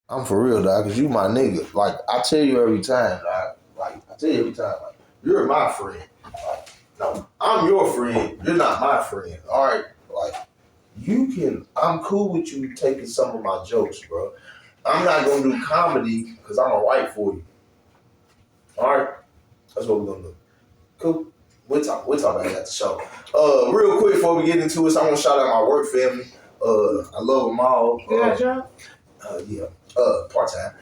I'm for real, dog, because you my nigga. Like, I tell you every time, dog. Like, you're my friend. Like, no, I'm your friend. You're not my friend. All right? Like, I'm cool with you taking some of my jokes, bro. I'm not going to do comedy because I'm going to write for you. All right? That's what we're going to do. Cool? We'll talk about it at the show. Real quick before we get into it, I want to shout out my work family. I love them all. You got a job? Yeah. Part-time.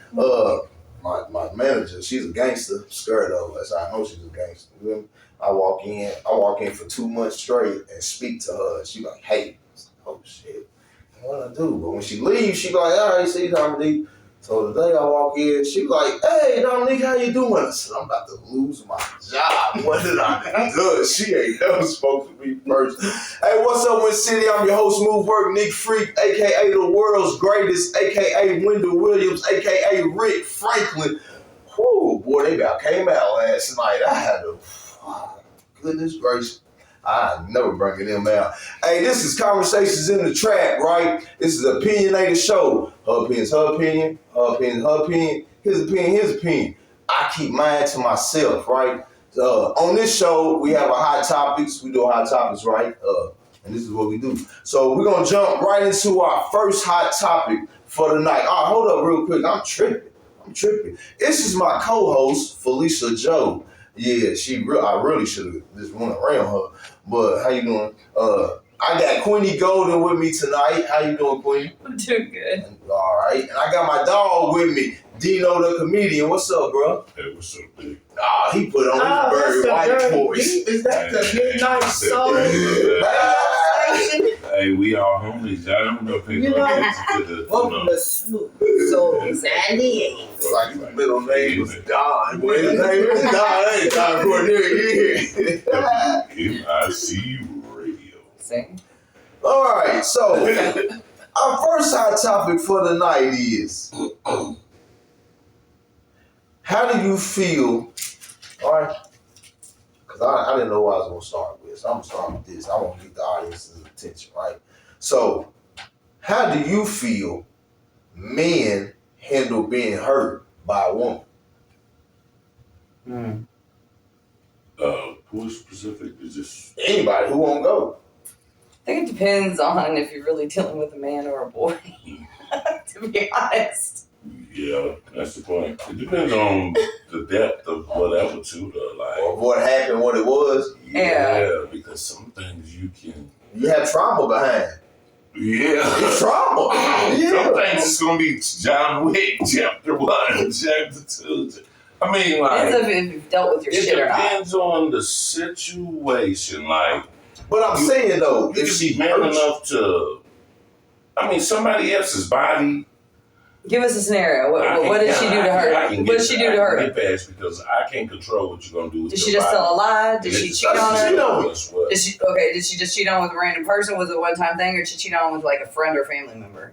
My manager, she's a gangster. Scared of her. That's how I know she's a gangster. You know? I walk in for 2 months straight and speak to her. She like, hey. Oh shit. What I do? But when she leaves, she be like, all right, see Dominique. So the day I walk in, she be like, hey Dominique, how you doing? I said, I'm about to lose my job. What did I do? She ain't never spoke to me first. Hey, what's up, Win City? I'm your host, Smooth Work, Nick Freak, aka the world's greatest, aka Wendell Williams, aka Rick Franklin. Whoo, boy, they about came out last night. I had to, goodness gracious. I never bring them out. Hey, this is Conversations in the Trap, right? This is an opinionated show. Her opinion's her opinion. Her opinion, her opinion. His opinion, his opinion. I keep mine to myself, right? On this show, we have a hot topics. We do hot topics, right? And this is what we do. So we're going to jump right into our first hot topic for the night. All right, hold up real quick. I'm tripping. This is my co-host, Felicia Joe. Yeah, I really should have just went around her. But how you doing? I got Queenie Golden with me tonight. How you doing, Queenie? I'm doing good. All right. And I got my dog with me, Dino the comedian. What's up, bro? Hey, what's up, big? He put on his very white voice. Is that the midnight soul? Hey, we all homies. I don't know people You know, welcome to to Smooth Soul 98. Like his middle name was Don. His name was Don. Hey, Don Cornelius. MIC Radio. Same. All right. So, our first hot topic for the night is, how do you feel? All right. Because I didn't know what I was going to start with. So I'm going to start with this. I want to get the audience's attention, right? So, how do you feel men handle being hurt by a woman? Who specific is this? Anybody who won't go. I think it depends on if you're really dealing with a man or a boy, to be honest. Yeah, that's the point. It depends on the depth of whatever, too, though. Like, Or what happened, what it was. yeah, because some things you can. You have trauma behind. Yeah. It's trauma. Yeah. Some things it's going to be John Wick, chapter 1, chapter 2. I mean, like. Depends if you've dealt with your shit or It not. depends on the situation. Like. But I'm saying, though, You if can she be man hurts, enough to. I mean, somebody else's body. Give us a scenario. What did she do to her? What did she do to I her? can get past because I can't control what you're gonna do with Did your she just body. tell a lie? Did she cheat on her? What? Did she just cheat on with a random person? Was it a one-time thing, or did she cheat on with like a friend or family member?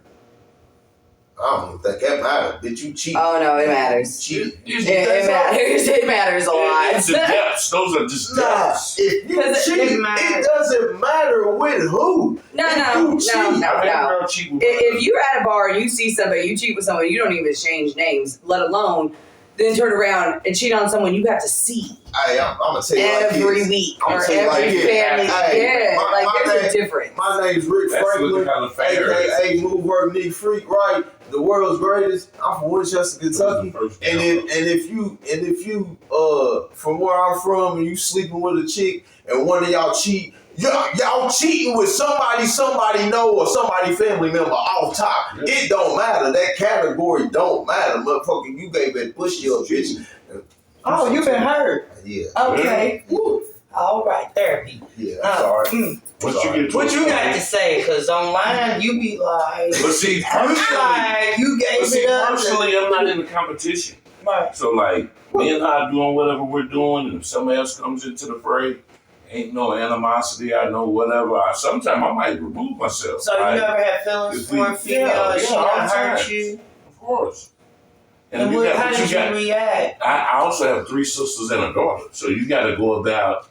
I don't think that matters. Did you cheat? Oh no, it matters. Cheat. It matters. It matters a lot. It's the depths. Those are just depths. If you Because cheat, it doesn't matter with who. No. If you're at a bar and you see somebody, you cheat with somebody, you don't even exchange names, let alone then turn around and cheat on someone you have to see I'm gonna tell you every week I'm or gonna tell you every like this. family. Hey, There's a difference. My name's Rick Franklin, aka Move Work Nick Freak, right? The world's greatest. I'm from Winchester, Kentucky. And if you from where I'm from and you sleeping with a chick and one of y'all cheat, y'all cheating with somebody know or somebody family member off top. Yeah. It don't matter. That category don't matter, motherfucker. You gave that pussy up, bitch. Oh, you been hurt? Yeah. Okay. Woo. All right, therapy. Yeah, I'm sorry. What you got to say? Because online you be like, but see, you gave it up. Personally, I'm not in the competition. Right. So like, me and I doing whatever we're doing, and if somebody else comes into the fray, ain't no animosity. I know whatever. Sometimes I might remove myself. So you never had feelings for a female? She not hurt you? Of course. And how did you react? I also have 3 sisters and a daughter. So you got to go about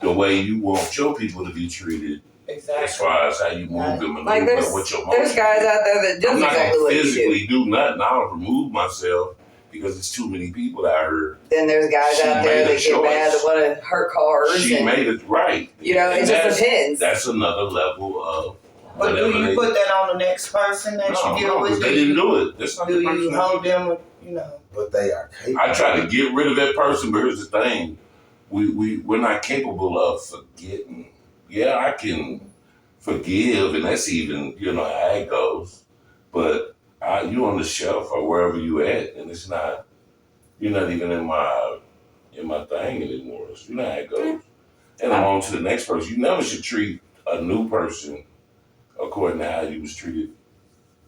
the way you want your people to be treated Exactly. As far as how you move and maneuver, Like what your there's guys out there that do I'm not exactly gonna what you do. physically do nothing. I'll remove myself because it's too many people out here. Then there's guys She out there made a that get mad that choice. want to hurt cars. She and, made it right. You know, And it just depends. That's another level of But do whatever you put that on the next person that you deal no, with? because they didn't do it. That's not Do the you person. hold them, you know? But they are capable. I try to get rid of that person, but here's the thing: we're not capable of forgetting. Yeah, I can forgive, and that's even how it goes. But you on the shelf or wherever you at, and it's not. You're not even in my thing anymore. So you know how it goes. And I'm on to the next person. You never should treat a new person according to how you was treated,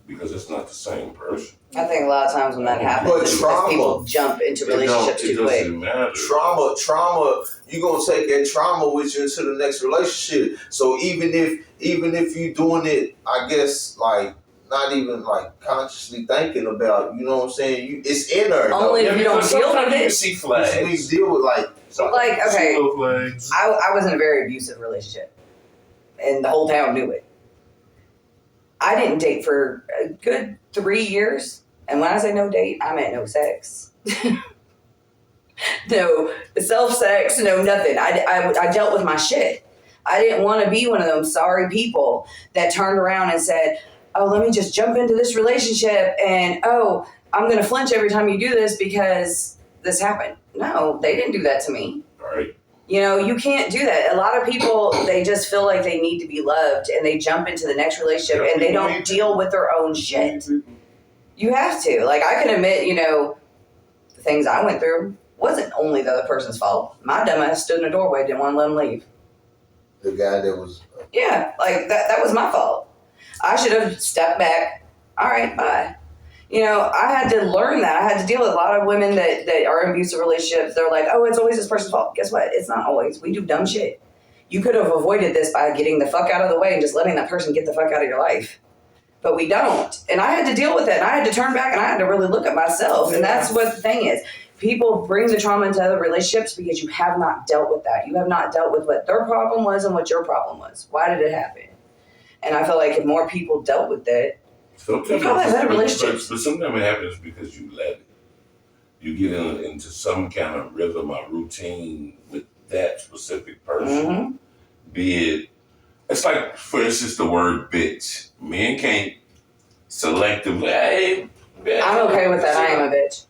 because it's not the same person. I think a lot of times when that happens, But it's trauma- because people jump into relationships It too quick. doesn't matter. Trauma, you gonna take that trauma with you into the next relationship. So even if you doing it, I guess like not even like consciously thinking about, you know what I'm saying? It's in there. Only if you don't deal with sometimes you can it. see flags. We deal with like Okay, See flags. I was in a very abusive relationship, and the whole town knew it. I didn't date for a good 3 years, and when I say no date, I meant no sex. No self-sex, no nothing. I dealt with my shit. I didn't want to be one of them sorry people that turned around and said, oh, let me just jump into this relationship, and oh, I'm going to flinch every time you do this because this happened. No, they didn't do that to me. Right. You can't do that. A lot of people, they just feel like they need to be loved, and they jump into the next relationship and they don't deal with their own shit. You have to. Like, I can admit, the things I went through wasn't only the other person's fault. My dumbass stood in a doorway, didn't want to let him leave. the guy that was. Yeah, like that was my fault. I should have stepped back. All right, bye. I had to learn that. I had to deal with a lot of women that are in abusive relationships. They're like, oh, it's always this person's fault. Guess what? It's not always. We do dumb shit. You could have avoided this by getting the fuck out of the way and just letting that person get the fuck out of your life. But we don't. And I had to deal with it. And I had to turn back and I had to really look at myself. And that's what the thing is. People bring the trauma into other relationships because you have not dealt with that. You have not dealt with what their problem was and what your problem was. Why did it happen? And I feel like if more people dealt with it, Sometimes probably have better relationships. But sometimes it happens because you let it. You get into some kind of rhythm or routine with that specific person. Mm-hmm. Be it's like, for instance, the word bitch. Men can't selectively, hey, bitch. I'm okay with that. I am a bitch.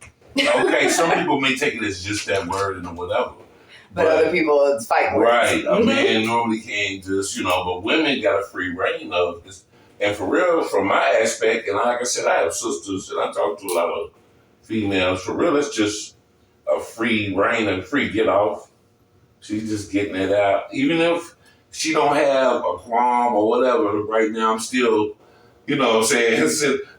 Okay, some people may take it as just that word and whatever. But other people, it's fight words. Right. A man normally can't just, but women got a free reign of this. And for real, from my aspect, and like I said, I have sisters and I talk to a lot of females. For real, it's just a free reign and free get off. She's just getting it out. Even if she don't have a qualm or whatever, right now I'm still, what I'm saying?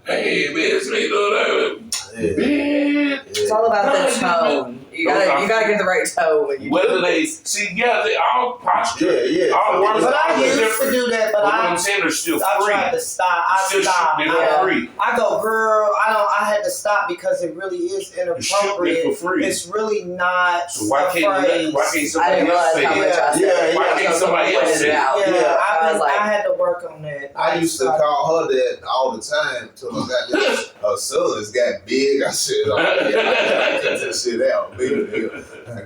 Hey, bitch, me do that. Bitch. It's all about the tone. You gotta get the right tone when you Whether they see, they all posture. Yeah. All words But are I used to different. do that, but But what I'm saying, they're still I free. tried to stop. I Still stopped. shooting it for free. I go, girl, I had to stop because it really is You're shooting inappropriate. it for free. It's really not So why can't a phrase. why can't I somebody didn't else realize say how much it? I said. Yeah, Why can't somebody else say it? Yeah, I was like, I had to work on that. I used to call her that all the time until I got this. Her sons got big. I said, oh, yeah, I cut that shit out. Big. I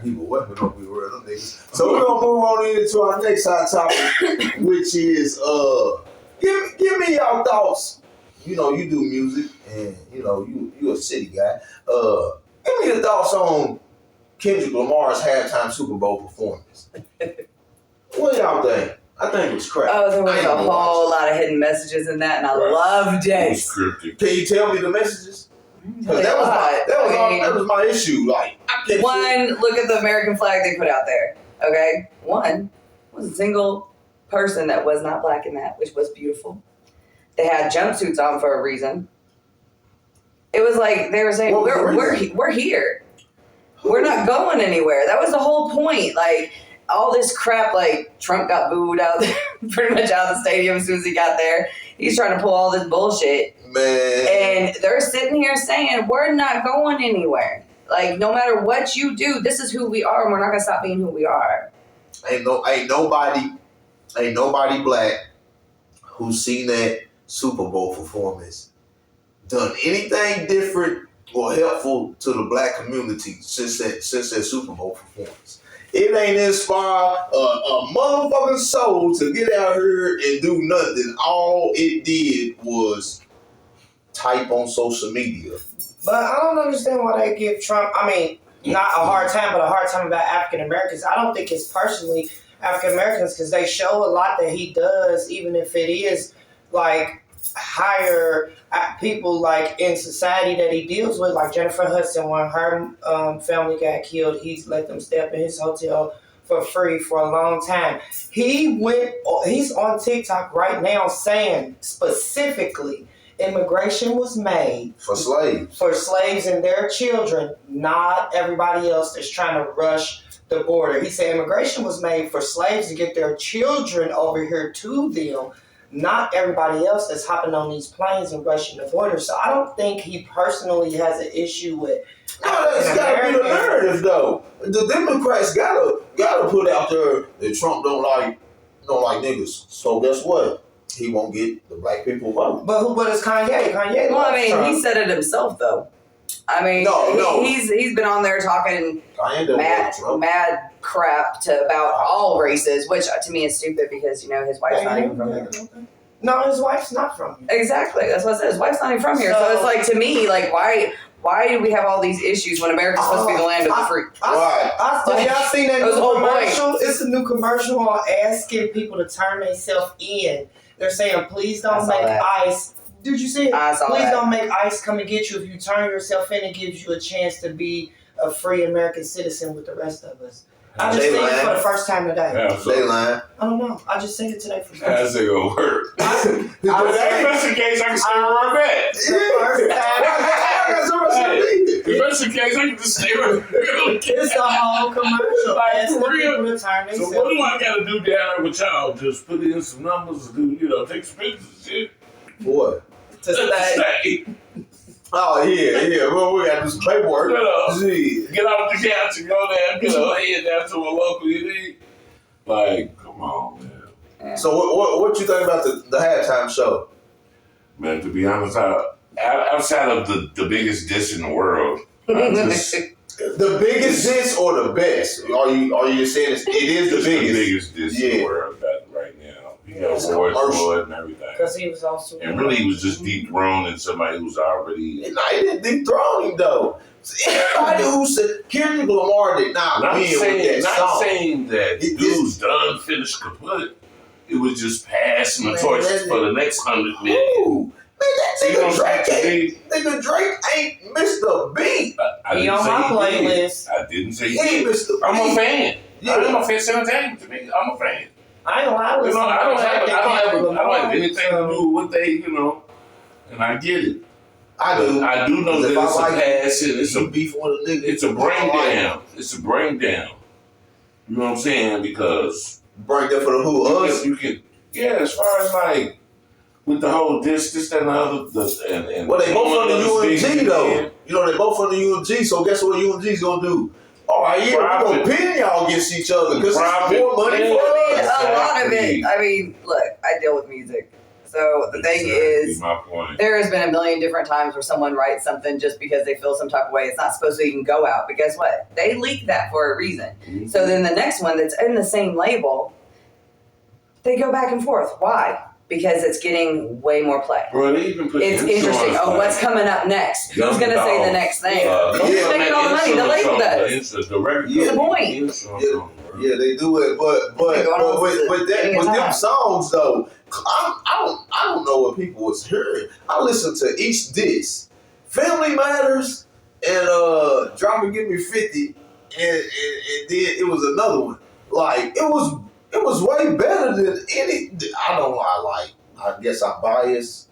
keep a weapon up with them niggas. So we're gonna move on into our next hot topic, which is give me your thoughts. You do music and you a city guy. Give me your thoughts on Kendrick Lamar's halftime Super Bowl performance. What y'all think? I think it was crap. oh, there was I a ain't whole lot of hidden messages in that, and I loved It it. was scripted. Can you tell me the messages? Because that was my issue. Like, I can't One, look at the American flag they put out there. Okay, one was a single person that was not black in that, which was beautiful. They had jumpsuits on for a reason. It was like they were saying, What was the we're here. We're not going anywhere. That was the whole point. Like, all this crap, like Trump got booed out, pretty much out of the stadium as soon as he got there. He's trying to pull all this bullshit. Man. And they're sitting here saying, we're not going anywhere. Like, no matter what you do, this is who we are, and we're not going to stop being who we are. Ain't nobody black who seen that Super Bowl performance done anything different or helpful to the black community since that Super Bowl performance. It ain't inspired a motherfucking soul to get out here and do nothing. All it did was type on social media. But I don't understand why they give Trump, not a hard time, but a hard time about African Americans. I don't think it's personally African Americans because they show a lot that he does, even if it is like higher people like in society that he deals with, like Jennifer Hudson. When her family got killed, he's let them stay up in his hotel for free for a long time. He's on TikTok right now saying specifically immigration was made for slaves and their children, not everybody else that's trying to rush the border. He said immigration was made for slaves to get their children over here to them, not everybody else that's hopping on these planes and rushing the border. So I don't think he personally has an issue with. No, that's gotta be the narrative though. The Democrats gotta put out there that Trump don't like niggas. So guess what? He won't get the black people vote. But it's Kanye. Kanye. Well, I mean, Trump. he said it himself though. I mean, No. He's been on there talking mad crap about all races, which to me is stupid because his wife's not even from here. No, his wife's not from here. Exactly, that's what I said. His wife's not even from here, so it's like to me, like why do we have all these issues when America's supposed to be the land of the free? Have y'all seen that new whole commercial? It's a new commercial on asking people to turn themselves in. They're saying, please don't make ICE. Did you see it? I saw Please that. don't make ICE come and get you. If you turn yourself in, it gives you a chance to be a free American citizen with the rest of us. I just seen it for the first time today. They lying. I don't know. I just seen it today for the first time. How's it gonna work? That's the case, I can stay where I'm at. If that's the case, I can just stay where I'm at. It's the whole commercial. Like, for real? People to turn So what do I gotta do down there with y'all? Just put in some numbers, take some pictures and shit? What? To stay. Oh yeah. Well, we got to do some paperwork. Get off the couch and go down, head down to a local Like, come on, man. So what you think about the halftime show? Man, to be honest, outside of the biggest diss in the world, the biggest diss or the best? Are you saying it is the biggest diss in the world right now? He got awards for it and everything. Because he was also. And really, he was just dethroned in somebody who's already. No, he didn't dethrone him though. Anybody who said Kendrick Lamar did not win with that song. Not saying that dude's done, finished, kaput. It was just passing the torch for the next 100 million. Ooh, man, nigga Drake ain't missed a beat. He on my playlist. I didn't say he ain't missed a beat. I'm a fan. Yeah. I'm a fan. Entertainment to me. I'm a fan. I ain't lie. I don't have anything to do with what they, and I get it. I do know that it's a passion. It's a beef with a nigga. It's a brain down. It's a brain down. You know what I'm saying? Because brain down for the who? Us? You can. Yeah, as far as like with the whole this, that, and the other. And well, they both from the UMG though. They both from the UMG. So guess what UMG's gonna do? All right, yeah, we're going to pin y'all against each other because it's more money for us. A lot of it, look, I deal with music. So the thing is, there has been a million different times where someone writes something just because they feel some type of way. It's not supposed to even go out. But guess what? They leak that for a reason. Mm-hmm. So then the next one that's in the same label, they go back and forth. Why? Because it's getting way more play. Bro, they even put it's interesting. Oh, what's coming up next? Who's going to say the next thing? Who's making all the money? The label does. What's the point? Yeah, they do it, but with them songs though, I don't know what people was hearing. I listened to each diss, Family Matters, and Drop and Give Me 50, and then it was another one. Like it was way better than any. I don't know. I guess I'm biased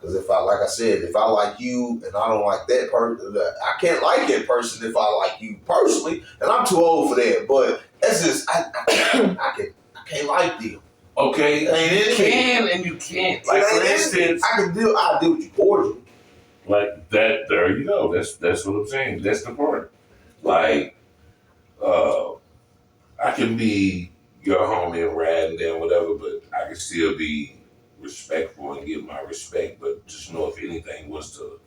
because if I like you and I don't like that person, I can't like that person if I like you personally, and I'm too old for that. But that's just I can't like them. Okay, you can and you can't. Like for instance, I deal with you cordially. Like that. There you go. That's what I'm saying. That's the part. Like, I can be your homie and rad and then whatever, but I can still be respectful and get my respect, but just know if anything was to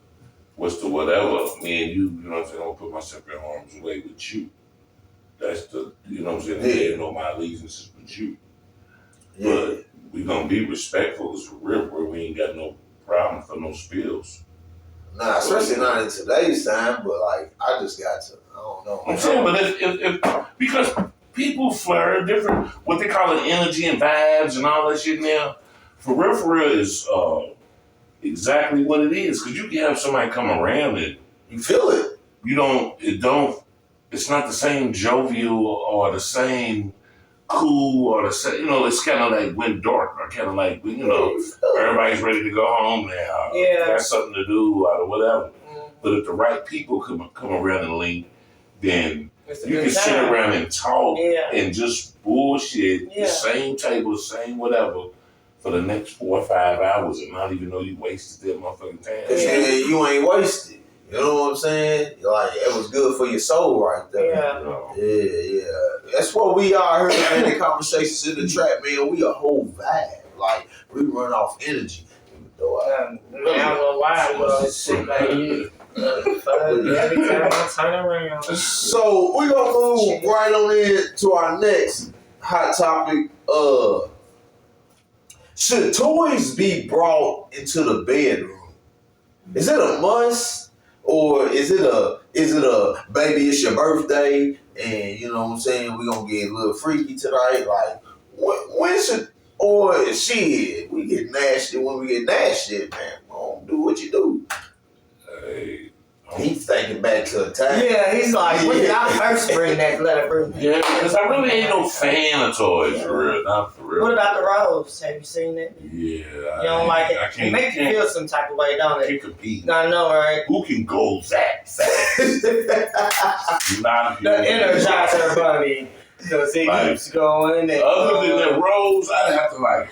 whatever, me and you know what I'm saying, I'm gonna put myself in harm's way with you. That's the, you know what I'm saying, they know my allegiance is with you. Yeah. But we gonna be respectful as a river. We ain't got no problem for no spills. Nah, especially not in today's time, but like, I just got to, I don't know. I'm saying, but if because people flirt different, what they call it, energy and vibes and all that shit now, for real is exactly what it is. Because you can have somebody come around and You feel it. it's not the same jovial or the same cool or the same, it's kind of like went dark or kind of like, everybody's ready to go home now. Yeah. Got something to do or whatever. But if the right people come around and link, then you can sit around and talk and just bullshit the same table, same whatever for the next 4 or 5 hours and not even know you wasted that motherfucking time. You ain't wasted. You know what I'm saying? Like, it was good for your soul right there. Yeah. That's what we are here, man, in Conversations in the Trap, man. We a whole vibe. Like, we run off energy. I don't know why, but I just sit back here. Every time I turn around. So, we're going to move right on in to our next hot topic. Should toys be brought into the bedroom? Is it a must? Or is it a baby, it's your birthday and you know what I'm saying, we're gonna get a little freaky tonight? Like, when should, or shit, we get nasty when we get nasty, man. Don't do what you do. Hey. He's thinking back to a time. Yeah, he's like, when did I first bring that letter? Yeah, because I really ain't no fan of toys, for real. Not for real. What about the rose? Have you seen it? Yeah. You don't like it? It makes you feel some type of way, don't it? Can't compete. I know, right? Who can go that fast? Not the Energizer Bunny. Because it keeps going. And other than the rose, I'd have to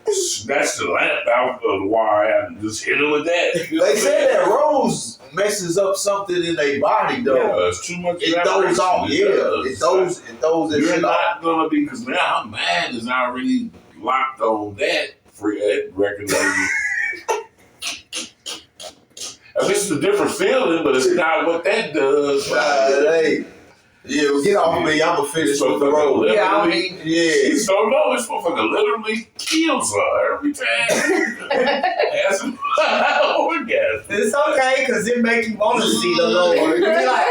snatch the lamp out of the wire and just hit it with that. They say that rose messes up something in their body, though. Yeah, it's too much. It throws off. It throws that You're shit not off. gonna be, because now my mind is already locked on that record label. This is a different feeling, but it's not what that does. Get off me. I'm going to finish with the road. So no, this motherfucker literally kills her every time. That's an orgasm. It's okay, because it makes you want to see the Lord. You're like,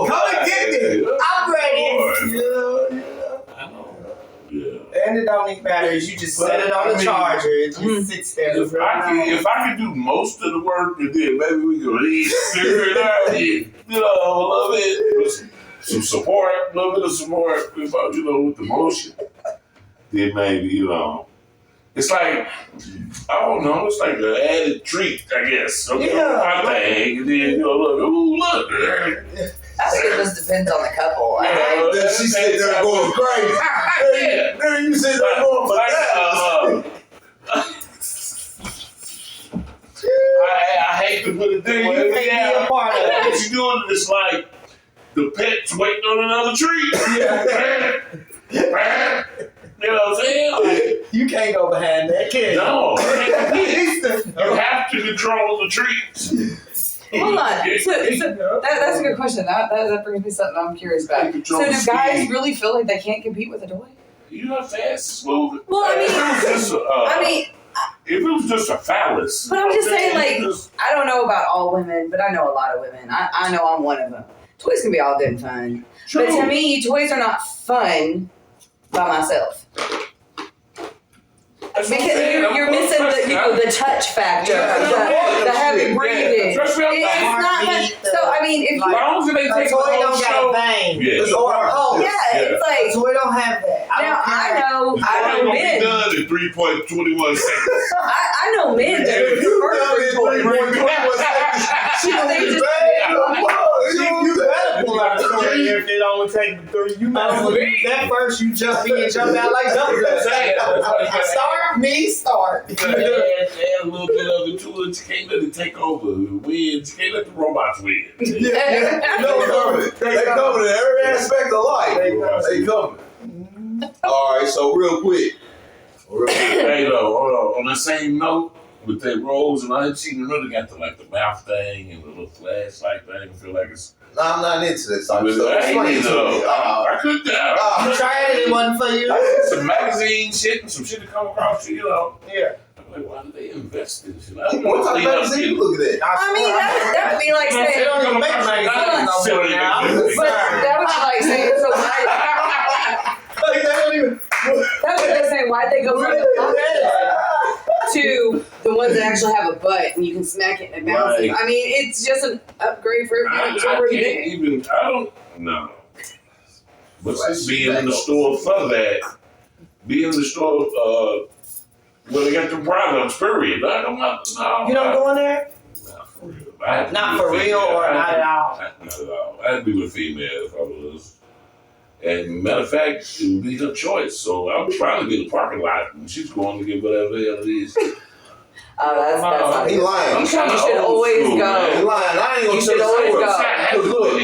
come and get me. I'm ready. I know. Yeah. And it don't need batteries. You just set it on the charger. It just sits there. If I could do most of the work, and then maybe we could figure it out. A little bit. Some support, a little bit of support, with the motion. Then maybe, it's like, I don't know, it's like an added treat, I guess. My thing, and then, look. I think it just depends on the couple. Then she sit there going crazy. Then you sit there going for I hate to put it there. You can't be a part of it. What you doing is like, the pet's waiting on another treat. You know what I'm saying? You can't go behind that, can you? No. You have to control the treats. Hold on. That's a good question. That brings me something I'm curious about. So do guys really feel like they can't compete with a toy? You know, fast moving. Well, if it was just a phallus. But I'm just saying, I don't know about all women, but I know a lot of women. I know I'm one of them. Toys can be all good and fun. True. But to me, toys are not fun by myself. Because you're missing the touch factor, the heavy breathing. It's not fun. So, if as long as they take a whole show. It's like, so we don't have that. I know men. Done in 3.21 seconds. I know men that prefer 3.21 seconds. You better pull out the story if it only take the 3. You might as well use that first. You jump in and jump out like start. Add a little bit of it to it. You can't let it take over. You can't let the robots win. They coming in every aspect of life. They coming. All right, so real quick. Hey, though, hold on. On the same note, with that rose, and I ain't seen another got the mouth thing and the little flashlight thing. I feel like it's. No, I'm not into that type of I stuff. ain't Explain it to me. either. I couldn't. You tried it, it wasn't for you. Some magazine shit and some shit to come across, Yeah. I'm like, why do they invest in shit? What type of magazine you looking at? I mean, that would be like They saying. don't even make magazines no more now. But that would be like saying, so why? Like, they don't even. That would be like saying, why'd they go from the pocket to the ones that actually have a butt and you can smack it and it bounces? Right. I mean, it's just an upgrade for everyone. It's I already can't there. even. I don't. No. What's this being in the store for that? Being in the store, when they got the products, period. I don't want, no. You don't go in there? Not for real. I had to Not be for with real female. or not at all? Not at all. I had to be with female if I was. And matter of fact, it would be her choice. So I would probably be in the parking lot and she's going to get whatever the hell it is. Oh, that's not He lying. You should always go. He lying. I ain't gonna You should tell always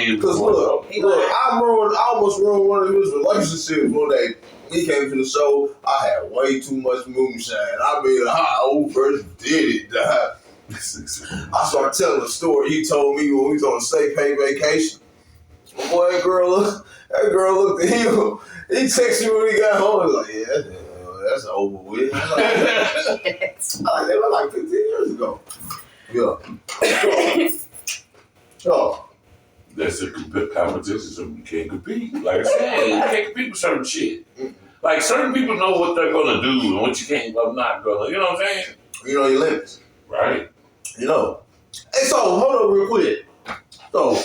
you go. Because look, I almost ruined one of his relationships one day. He came to the show. I had way too much moonshine. I mean, how old person did it? I started telling the story he told me when we was on a state paid vacation. Boy, that girl looked at him. He texted me when he got home. He was like, yeah, that's over with. They were like 15 years ago. Yeah. Oh. That's a competition, so you can't compete. Like I said, you can't compete with certain shit. Like certain people know what they're gonna do and what you can't, I'm not gonna. You know what I'm saying? You know your limits. Right. You know. Hey, so hold on real quick. So,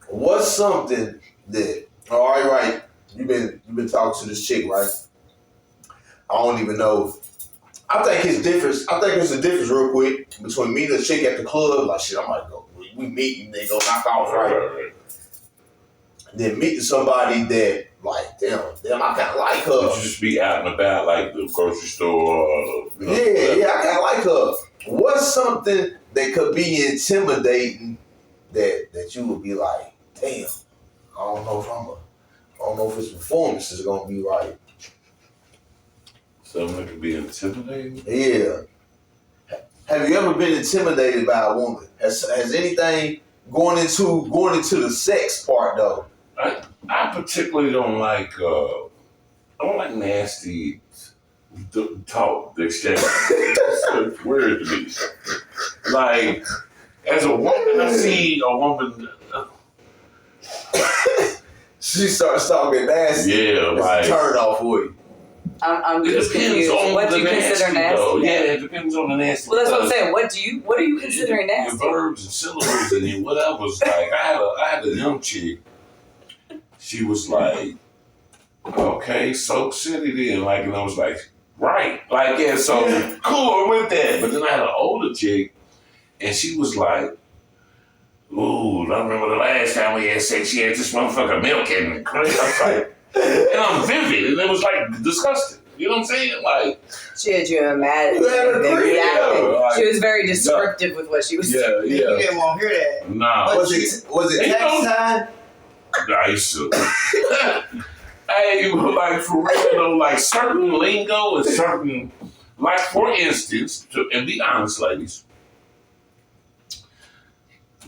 what's something that? All right. You've been talking to this chick, right? I don't even know. I think it's a difference real quick between meeting a chick at the club, like shit, I might go. We meet and they go knock off, right? Then meeting somebody that, like, damn, I kind of like her. Would you just be out and about, like the grocery store? Or, Yeah, I kind of like her. What's something that could be intimidating that you would be like, damn, I don't know if his performance is gonna be right. Something that could be intimidating? Yeah. Have you ever been intimidated by a woman? Has anything going into the sex part though? I particularly don't like nasty talk, the exchange. It's weird to me. Like, as a woman, I see a woman. She starts talking nasty. Yeah, it's like. a turn off for you. I'm It just depends confused. on What the do you consider nasty? Though. Yeah, it depends on the nasty. Well, that's what I'm saying. What are you considering nasty? Your verbs and syllables and your whatever's like. I had a young chick. She was like, okay, Soap City then. Like, and I was like, right. Like, yeah, so cool with that. But then I had an older chick, and she was like, ooh, I remember the last time we had sex, she had this motherfucker milk and cream. I was like, and I'm vivid, and it was like disgusting. You know what I'm saying? Like, She had you mad. You had her agree, yeah. She was very descriptive with what she was saying. You didn't want to hear that. nah. Was it They tax don't- time? Nice. Hey, like for real though, like certain lingo and certain, like for instance, and be honest, ladies,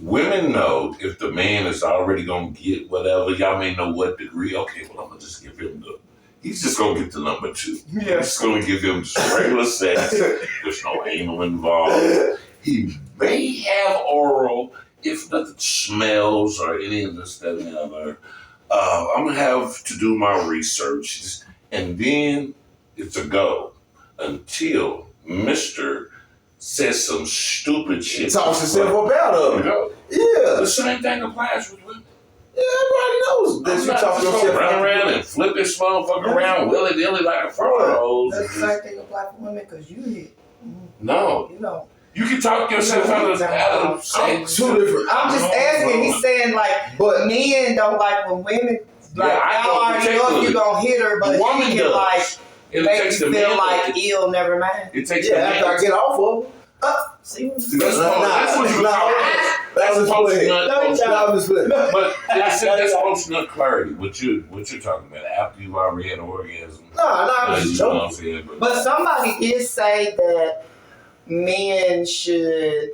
women know if the man is already gonna get whatever. Y'all may know what degree. Okay, well I'm gonna just give him he's just gonna get the number 2. Yeah. I'm just gonna give him just regular sex. There's no anal involved. He may have oral, if nothing smells or any of this, that, and the other. I'm gonna have to do my research, and then it's a go until Mr. says some stupid shit. Talks himself up out of it. Go. Yeah. The same thing applies with women. Yeah, everybody knows that I'm you not talk just gonna yourself run out around of and flip this motherfucker around willy-nilly like a frog hose. That's the same thing apply for women because you hit. No, You know. you can talk yourself out of sex. Two different. I'm just asking. He's saying like, But men don't like when women like. Yeah, I y'all don't already know if particularly. you gonna hit her, but The woman she can does. like It make takes you the feel man. like ill. Never mind. It takes yeah, the after I man. get off of them. See what That's what you But that's post-nut clarity. What you're talking about after you've already had an orgasm. I was You know what I'm saying? But somebody did say that men should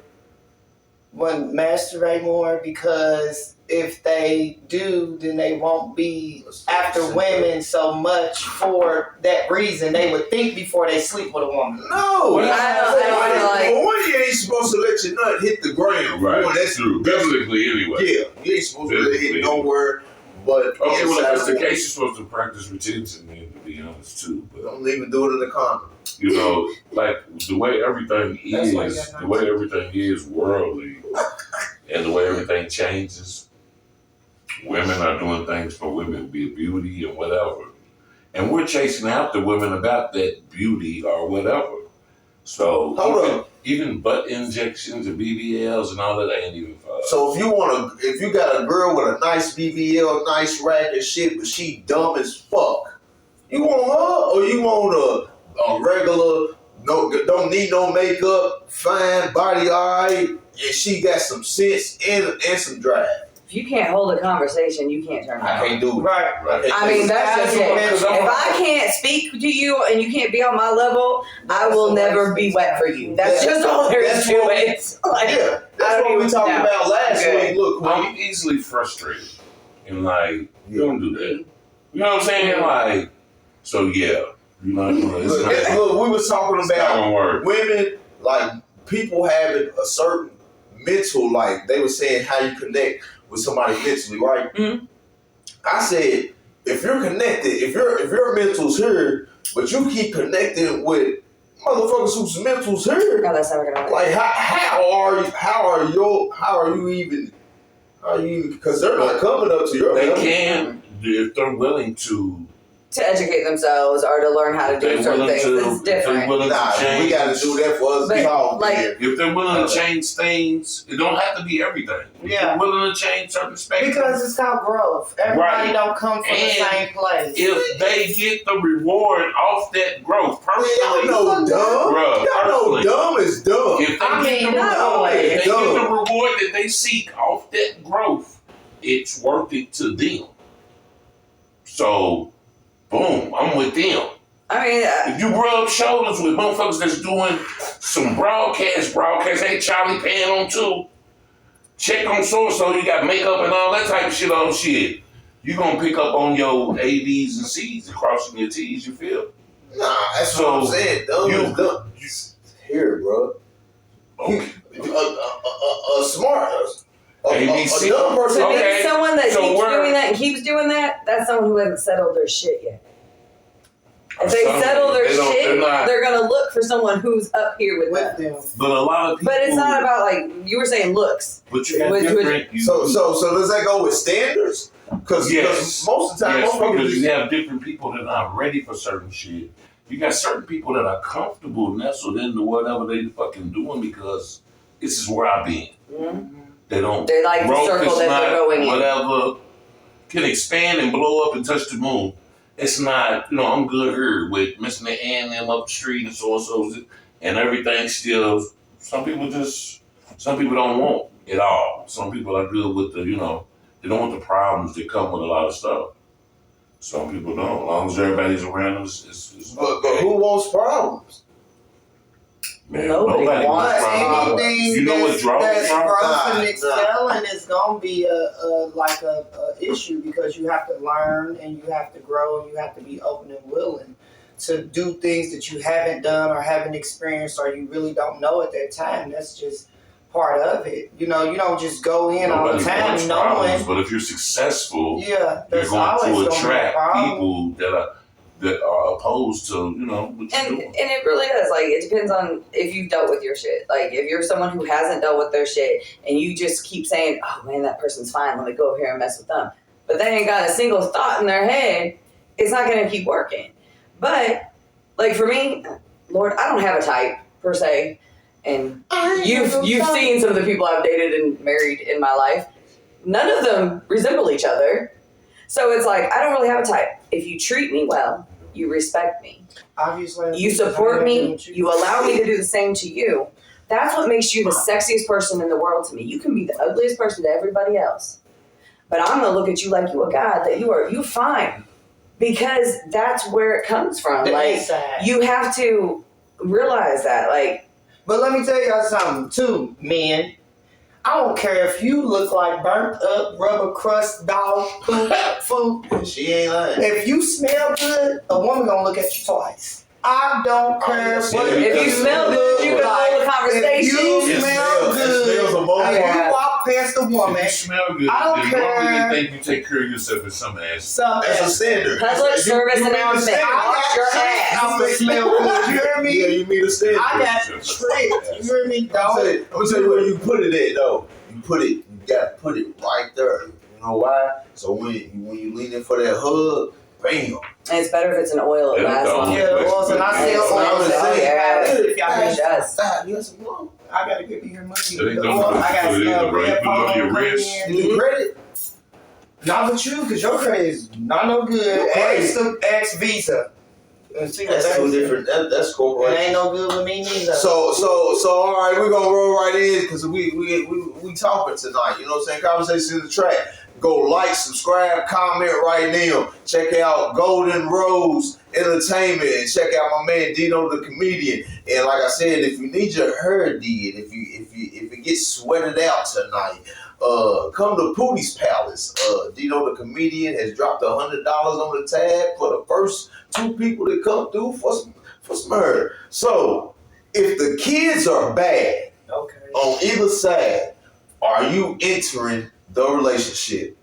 masturbate more because if they do, then they won't be after women so much for that reason. They would think before they sleep with a woman. No, One, you ain't supposed to let your nut hit the ground. Right, Boy, that's true. Biblically, anyway. Yeah, you ain't supposed to let it hit nowhere. But okay, well, if that's the case, you're supposed to practice retention, man, to be honest, too. But don't even do it in the condom. You know, like the way everything is worldly, and the way everything changes. Women are doing things for women, be it beauty and whatever. And we're chasing after women about that beauty or whatever. So even butt injections and BBLs and all that ain't even fun. So if you got a girl with a nice BBL, nice rack and shit, but she dumb as fuck, you want her or you want a regular, don't need no makeup, fine, body alright, and she got some sense and some drive. If you can't hold a conversation, you can't turn around. I can't do it. Right. I mean, that's just it. If I can't speak to you and you can't be on my level, I will never be wet for you. That's just all there is to it. Like, yeah, that's what we talked about last week. Look, I'm easily frustrated. And like, you don't do that. You know what I'm saying? Like, so yeah. You know, look, we was talking about women, like people having a certain mental, like they were saying how you connect with somebody mentally, right? Mm-hmm. I said, if you're connected, if your mental's here, but you keep connecting with motherfuckers whose mental's here, like how are you even? Because they're not coming up to your They level. can if they're willing to educate themselves or to learn how to do certain things. It's different. We got to do that for us to talk. If they're willing to change things, it don't have to be everything. If they're willing to change certain spectrums. Because it's called growth. Everybody don't come from the same place. If they get the reward off that growth, personally, y'all know dumb is dumb. If they get the reward that they seek off that growth, it's worth it to them. So, boom, I'm with them. I mean, if you rub shoulders with motherfuckers that's doing some broadcast, hey, Charlie Pan on too. Check on so-and-so, you got makeup and all that type of shit on shit. You gonna pick up on your A, B's, and C's and crossing your T's, you feel? Nah, that's what I'm saying. Dumb. Here, bro. Okay. A smart ABC. A dumb person. To be someone that keeps doing that and keeps doing that, that's someone who hasn't settled their shit yet. If they settle their shit, they're going to look for someone who's up here with them. But a lot of people... But it's not about, like, you were saying looks. But you have different... So does that go with standards? Because most of the time... because you have different people that are ready for certain shit. You got certain people that are comfortable nestled into whatever they fucking doing because this is where I've been. Mm-hmm. They like the circle that they're going in. Whatever can expand and blow up and touch the moon. It's not, I'm good here with missing the and them up the street and so and everything still. Some people don't want it all. Some people are good with the, they don't want the problems that come with a lot of stuff. Some people don't. As long as everybody's around them, it's but who wants problems? Man, nobody wants problems. Anything what that's growth and excelling is gonna be a issue because you have to learn and you have to grow and you have to be open and willing to do things that you haven't done or haven't experienced or you really don't know at that time. That's just part of it. You don't just go in all the time knowing. But if you're successful, you're going to attract people that are opposed to, what you're doing. And it really does. Like, it depends on if you've dealt with your shit. Like, if you're someone who hasn't dealt with their shit and you just keep saying, oh, man, that person's fine. Let me go over here and mess with them. But they ain't got a single thought in their head. It's not going to keep working. But, like, for me, Lord, I don't have a type, per se. And you've seen some of the people I've dated and married in my life. None of them resemble each other. So it's like, I don't really have a type. If you treat me well, you respect me. Obviously. You support me, you allow me to do the same to you. That's what makes you the sexiest person in the world to me. You can be the ugliest person to everybody else, but I'm gonna look at you like you a god, that you fine, because that's where it comes from. The like inside. you have to realize that. Like, But let me tell y'all something too, men. I don't care if you look like burnt up rubber crust dog food. She ain't lying. If you smell good, a woman gonna look at you twice. I don't care what. if you smell good, you can hold a conversation. If you smell good, It smells a moment. if you walk past a woman, If you smell good, I don't then care. normally they think you take care of yourself in some ass. That's a standard. Public service announcement. Wash your ass. I'm gonna smell good. You hear me? Yeah, you meet a standard. I got tricks. You hear me, I'm dog? gonna tell you where you put it at though. You gotta put it right there. You know why? So when you lean in for that hug, bam. And it's better if it's an oil. It lasts longer. Yeah, the oils, and I sell oils. If y'all It does. Stop, you got some love. I gotta give you your money. They The don't oil, I got put it in smell the right- red put it on your palm wrist. in. You do credit? Not with you, because your credit is not no good. Ask Visa. And see what That's that two is. different. That's It ain't corporation. no good with me neither. So all right, we're gonna roll right in because we talking tonight. You know what I'm saying? Conversation in the track. Go like, subscribe, comment right now. Check out Golden Rose Entertainment and check out my man Dino the comedian. And like I said, if you need your hair did, if it gets sweated out tonight, come to Pootie's Palace. Dino the comedian has dropped $100 on the tab for the first 2 people that come through for some hair. So if the kids are bad okay. on either side, are you entering the relationship?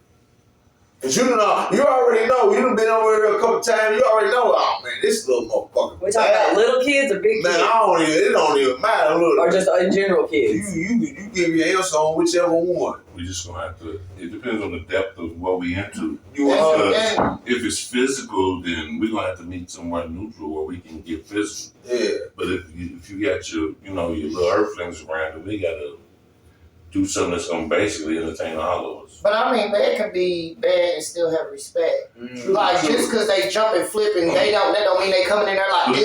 Because you already know. You done been over here a couple times. You already know. Oh man, this little motherfucker. We talking about little kids or big Man, kids? it don't even matter. Look, Or just in general kids? you give your answer on whichever one. We just gonna have to. It depends on the depth of what we into. You And- If it's physical, then we're gonna have to meet somewhere neutral where we can get physical. yeah. But if you got your your little earthlings around, then we gotta do something that's gonna basically entertain all of us. But I mean, bad can be bad and still have respect. Like just because they jump and flip and that don't mean they coming in there like, you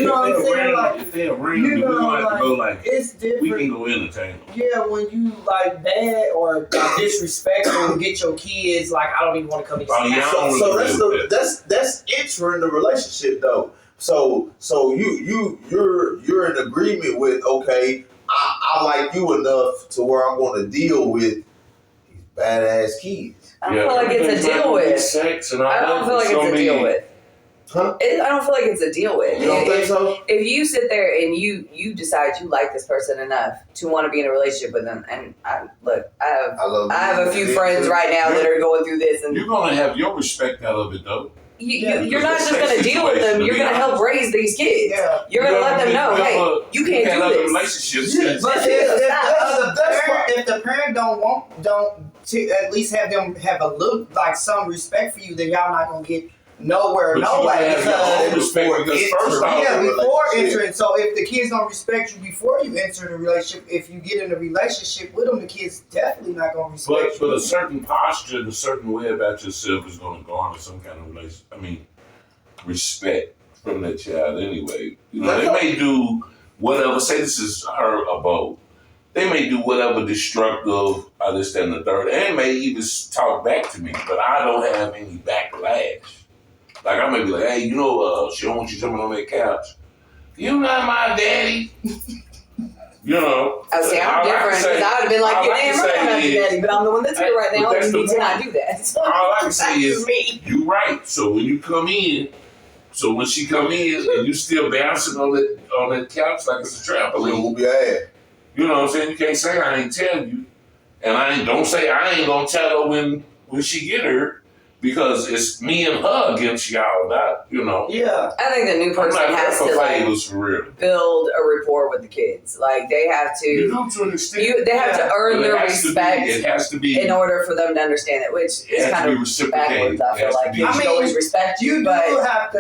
know what I'm saying? Like, If they're around, you then we're know, gonna have to go like it's we different. can go entertain them. Yeah, when you like bad or like, disrespectful and get your kids like, I don't even want to come in. Oh, yeah. So that's entering the relationship though. So you're in agreement with, okay, I like you enough to where I'm going to deal with these badass kids. I don't feel like it's a deal with. Sex and all I don't feel like it's a deal with. Huh? I don't feel like it's a deal with. You don't think so? If you sit there and you decide you like this person enough to want to be in a relationship with them, and I have a few friends right now that are going through this, and You're gonna have your respect out of it though. you're not just going to deal with them. You're going to help raise these kids. Yeah. You're going to let them know, hey, you can't do this. Relationships. Yeah, But if the parent don't to at least have them have a look like some respect for you, then y'all not gonna get nowhere. But No you way. gotta have your own respect because first off, Yeah, before relationship. entering. So if the kids don't respect you before you enter in a relationship, if you get in a relationship with them, the kids definitely not gonna respect but you. a certain posture and a certain way about yourself is going to garner some kind of respect from that child anyway. You know, they may do whatever. Say this is her abode. They may do whatever destructive, this, that, and the third, and may even talk back to me, but I don't have any backlash. Like I may be like, hey, she don't want you jumping on that couch. You not my daddy. I say I'm different because I would have been like, you're damn right, I'm not your daddy, but I'm the one that's here right now, and you need to not do that. So all I can say is, me. you right. So when you come in, when she come in and you still bouncing on that couch like it's a We trampoline, whoop your ass. you know what I'm saying? You can't say I ain't tell you, and don't say I ain't gonna tell her when she get her. Because it's me and her against y'all, not, Yeah. I think the new I'm person not has there to for favors for real. build a rapport with the kids. Like they have You to, know, to an extent. they have to earn But their it respect has to be. in order for them to understand it, which It is has kind to be of reciprocated. backwards. I It feel has to like be- kids I should mean, always respect You you, do but have to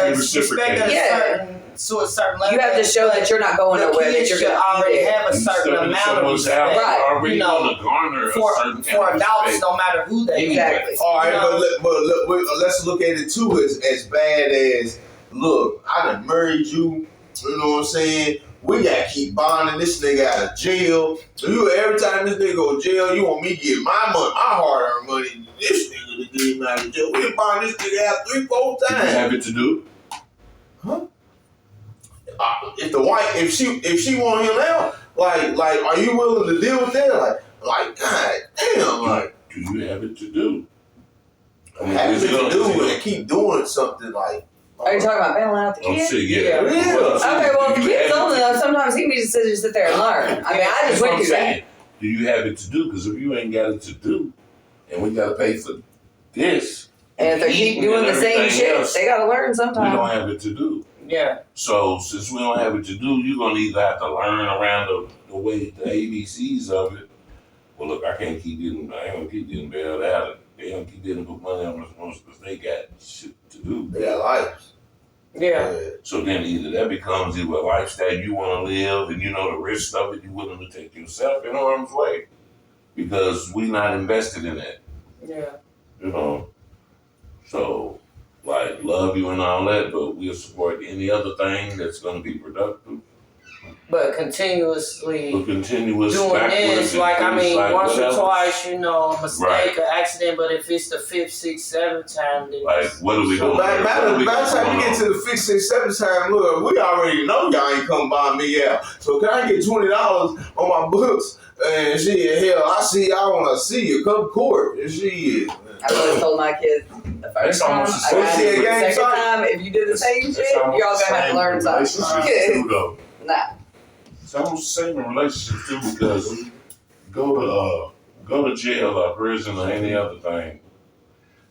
respect at to a certain level. you have to show that you're not going the nowhere. That kids you're should going to already be there. have a certain amount of respect. Right. Already You know, going to garner for a certain for kind of adults, respect. no matter who they Exactly. All right, You know? but let's look at it too as bad as, look, I done married you, You know what I'm saying? We gotta keep bonding this nigga out of jail. Every time this nigga go to jail, you want me to get my money, my hard-earned money. This nigga to get him out of jail. We bond this nigga out 3-4 Do you times. have it to do? Huh? If the wife, if she want him out, like, are you willing to deal with that? Like, god damn, like. Do you have it to do? I mean, Having is it to gonna- do and keep doing something like. Are you talking about bailing out the Oh kid? shit, yeah. Yeah. Okay, well, if the Do you kid's have old it enough, sometimes he needs to just sit there and learn. I mean, I That's just what went I'm through that. saying. Do you have it to do? Because if you ain't got it to do, and we got to pay for this, And if they keep eating doing and the same everything shit, else, they gotta learn we sometime. don't have it to do. Yeah. So since we don't have it to do, you're gonna either have to learn around the way the ABCs of it. Well, look, I ain't gonna keep getting bailed out. They don't keep getting put money on us because they got shit to do. They got lives. Yeah. So then either that becomes either a lifestyle you want to live and you know the risk of it, you're willing to take yourself in harm's way because we not invested in that, Yeah. you know. So, like, love you and all that, but we'll support any other thing that's going to be productive. But continuously But continuous doing backwards this, like, I mean, like once whatever. or twice, you know, a mistake, Right. an accident, but if it's the 5th, 6th, 7th time, then Like, what are we So doing? by the time you get to the 5th, 6th, 7th time, look, we already know y'all ain't come buy me out. So can I get $20 on my books? And shit, hell, I see y'all when I see you. Come to court. And shit. I always told my kids the That's first time, almost I the got same. it. The Game second site. time, if you do the same shit, y'all gonna have to learn something. Relationships too, though. Nah. It's almost the same in relationships too because go to jail or prison or any other thing.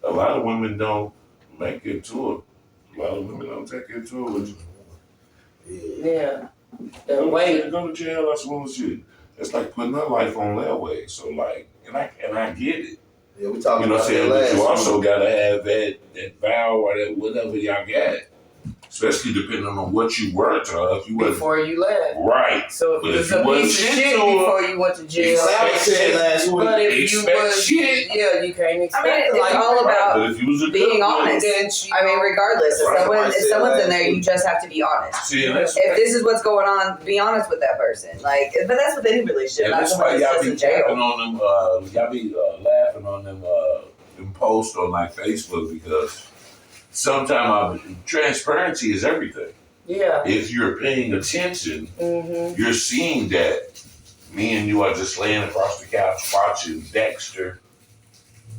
A lot of women don't make it to it. A lot of women don't take it to it with you. yeah. The way. Go to jail, that's bullshit. It's like putting her life on leeway. So like, and I get it. Yeah, we talking You know what about I'm saying? that But last you also week. gotta have that vow or that whatever y'all got. Especially depending on what you were to her. If you wasn't Before you left. right. So if But you was if you a wasn't piece of shit shit to her, before you went to jail. Like I said last week. But if you Expect was, shit. yeah, you can't expect I mean, it's like, all about But if you was a being good one, honest. then she, I mean, regardless, Right. if someone's in there, you just have to be honest. see, and that's If this is what's going on, be honest with that person. Like, but that's with any relationship. and Not that's someone why that's y'all just be in jail. tapping on them. Y'all be laughing on them posts on like Facebook because sometimes transparency is everything. yeah. If you're paying attention, Mm-hmm. you're seeing that me and you are just laying across the couch watching Dexter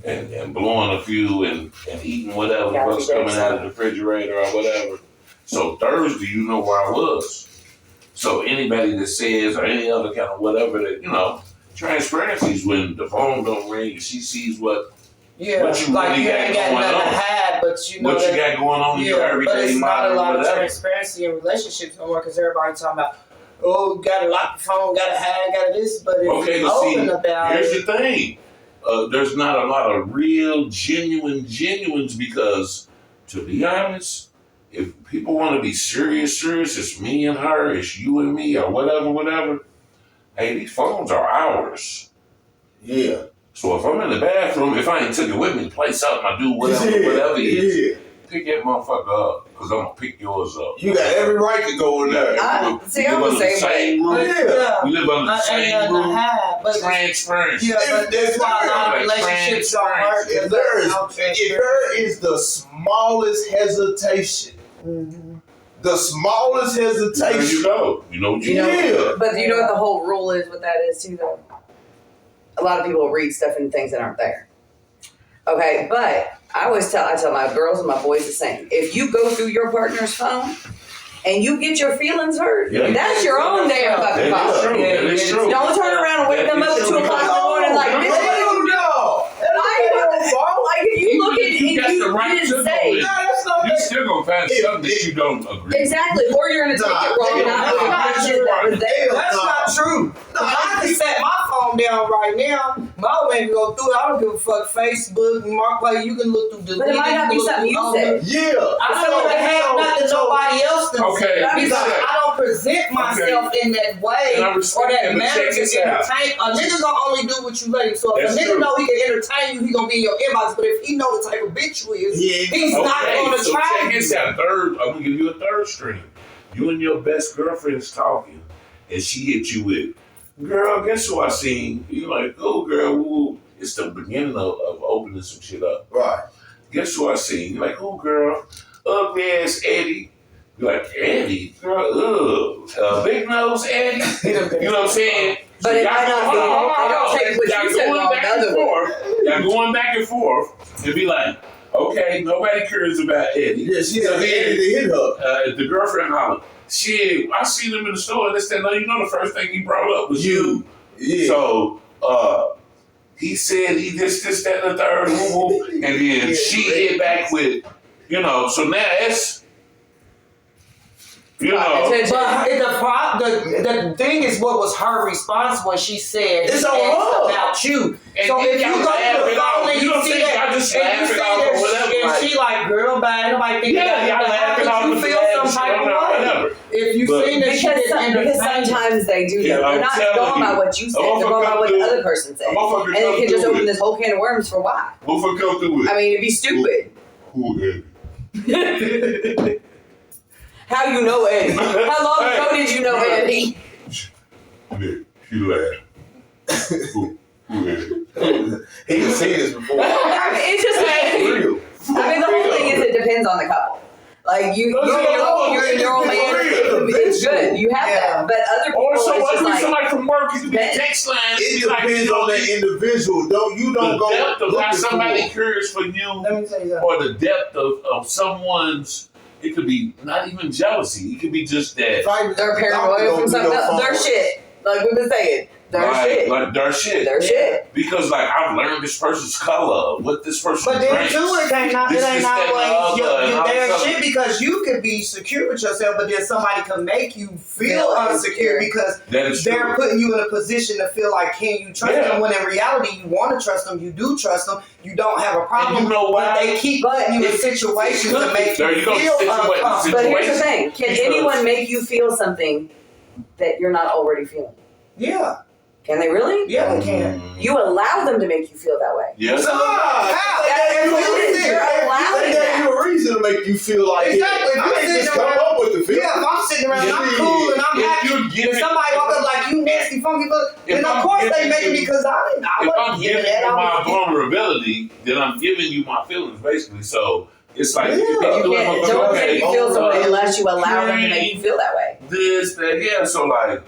and blowing a few and eating whatever Gotta be was coming Dexter. out of the refrigerator or whatever. So Thursday, you know where I was. So anybody that says or any other kind of whatever that, you know, transparency is when the phone don't ring and she sees what Yeah. What you like really you got ain't got going nothing on. to hide, but you know what that, you got going on in your yeah, but everyday it's not a life lot or of whatever. transparency in relationships no more because everybody talking about, oh, gotta lock the phone, gotta hide, gotta this, but if Okay, you're but see, open about here's it, the thing. There's not a lot of real, genuines because, to be honest, if people want to be serious, it's me and her, it's you and me, or whatever, hey, these phones are ours. Yeah. So if I'm in the bathroom, if I ain't took it with me to play something, I do whatever it is, Yeah. pick that motherfucker up, because I'm going to pick yours up. You got every right to go in there. See, I'm the same way. room. Yeah. We live under the ain't same nothing to roof. hide, but Transparency. yeah, but that's why a lot of Like relationships don't work. If there is the smallest hesitation, the smallest There hesitation, you go. You know what you You know, yeah. But you know what the whole rule is, what that is too, though? A lot of people read stuff and things that aren't there. Okay, but I tell my girls and my boys the same. If you go through your partner's phone and you get your feelings hurt, Yeah. that's your own damn fucking That is fault. true. That is true. Don't turn around and wake That them up is at true. 2 o'clock in the morning like, bitch, what Hell you do? no. Why you like if you look at it You got and the right you to didn't know say it. No, that's not You that. still gonna find something that you don't agree with. exactly, or you're gonna take it wrong and not look at the shit that was there. That's not true. I can set my phone down right now. My old man can go through it. I don't give a fuck. Facebook, Marketplace, you can look through. But it might not be something you said. Yeah. I don't want to have nothing nobody else to Okay, say. Because listen. I don't present myself in that way And I or respect that that, but manner check to this out. entertain. A nigga gonna only do what you let him. So if That's a nigga true. know he can entertain you, he gonna be in your inbox. But if he know the type of bitch you is, Yeah. he's not Okay, gonna so try check you. this out. I'm gonna give you a third stream. You and your best girlfriend's talking, and she hit you with, "Girl, guess who I seen?" You like, "Oh, girl, woo." It's the beginning of opening some shit up. Right. Guess who I seen? You're like, "Oh, girl, ugly ass Eddie." You're like, "Eddie, girl, big nose Eddie." You know what I'm saying? But So it might not be. They don't take what you said wrong. Y'all going back and forth and be like, "Okay, nobody cares about Eddie." Yeah, she So got Eddie to hit her. the girlfriend hollered, "Shit, I seen him in the store and this, that, no, you know the first thing he brought up was you." Yeah. So, he said he this, that, and the third, woo, woo, and then she hit back with, so now it's, But the thing is, what was her response when she said It's he on asked her. about you? And So then if you y'all go laugh to the it off. phone and You you know what I'm see saying? that, Y'all just and laugh you it see off that, or whatever, and like- she like, girl, bye, nobody thinking Yeah, y'all that. How laughing off could you the feel bad some shit type or of way? whatever. If you But- seen that she Because, didn't because entertain you? sometimes they do. Yeah, They're I'm not telling going by you. what you said. They're motherfucker going by what come the through. other person said. A motherfucker And it come can just through open it. this whole can of worms for why. Motherfucker come through it. I mean, it'd be stupid. Who Eddie? How you know Eddie? How long ago did you know Eddie? Nick, she laughed. Who Eddie? He can see this before. I mean, it's just like, Real. I mean, the whole thing is it depends on the couple. Like you're man, it's good. You have that, but other people, Or it's just like somebody from work, it could be a text line. It be like, depends on that individual. You don't the go depth of how looking somebody for. cares for you, Let me tell you something. or the depth of someone's. It could be not even jealousy. It could be just that. they're paranoid from something else. Their shit, like we've been saying, their shit, like their shit. their shit. Because like I've learned this person's color, what this person But then drinks. too, it ain't always their other. shit, because you could be secure with yourself, but then somebody could make you feel Feel insecure insecure. because That is they're true. putting you in a position to feel like, can you trust Yeah. them? When in reality, you want to trust them, you do trust them, you don't have a problem. And you know why? But they keep putting you in situations to make There you you go, feel situation. uncomfortable. But here's the thing: can Because- anyone make you feel something that you're not already feeling? Yeah, Can they really? yeah, they can. You allow them to make you feel that way. Yes. That's what it is. You're allowing They gave that. you a reason to make you feel like Exactly. it. I If ain't you're just sitting come around- up with the feeling. Yeah, if I'm sitting around, Yeah. I'm cool and I'm If happy. you're If giving- somebody walk up like, you nasty, funky, but If then of I'm course they giving making you- me because I If I'm wasn't giving giving that. you I my was vulnerability, then I'm giving you my feelings, basically. So it's like Yeah. You can't. Don't make you feel something unless you allow them to make you feel that way. this, that, yeah. So like,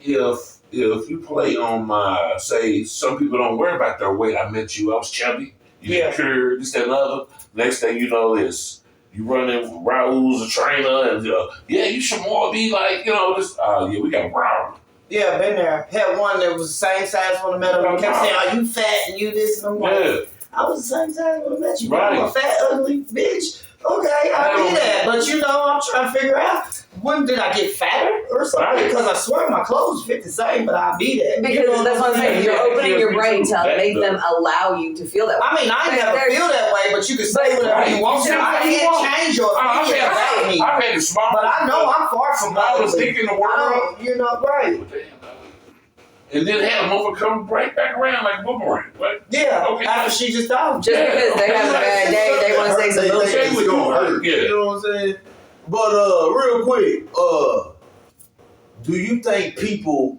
if you play on my, say, some people don't worry about their weight. I met you, I was chubby, you Yeah. cured, this, that, and the other. Next thing you know is you running Raul's a trainer, and yeah, you should more be like, this. Yeah, we got a problem. Yeah, been there. Had one that was the same size when I met him. He kept saying, "Are you fat and you this?" And I'm like, Yeah, "I was the same size when I met you. Right. I'm a fat, ugly bitch." Okay, I do that, but I'm trying to figure out when did I get fatter or something? Right. Because I swear my clothes fit the same, but I be that. Because that's what I'm saying. You're opening your brain to make them allow you to feel that way. I mean, I ain't never feel that way, but you can say whatever you want to. I can't change your opinion about me. I've had the small, But I know I'm far from I was ugly. thinking the I world. don't, right. And then have a motherfucker come right back around like a boomerang. What? Yeah, Okay. after she just died. Just because they have a bad day, they want to say some They bullshit. think it's gonna hurt. Yeah. You know what I'm saying? But real quick, do you think people,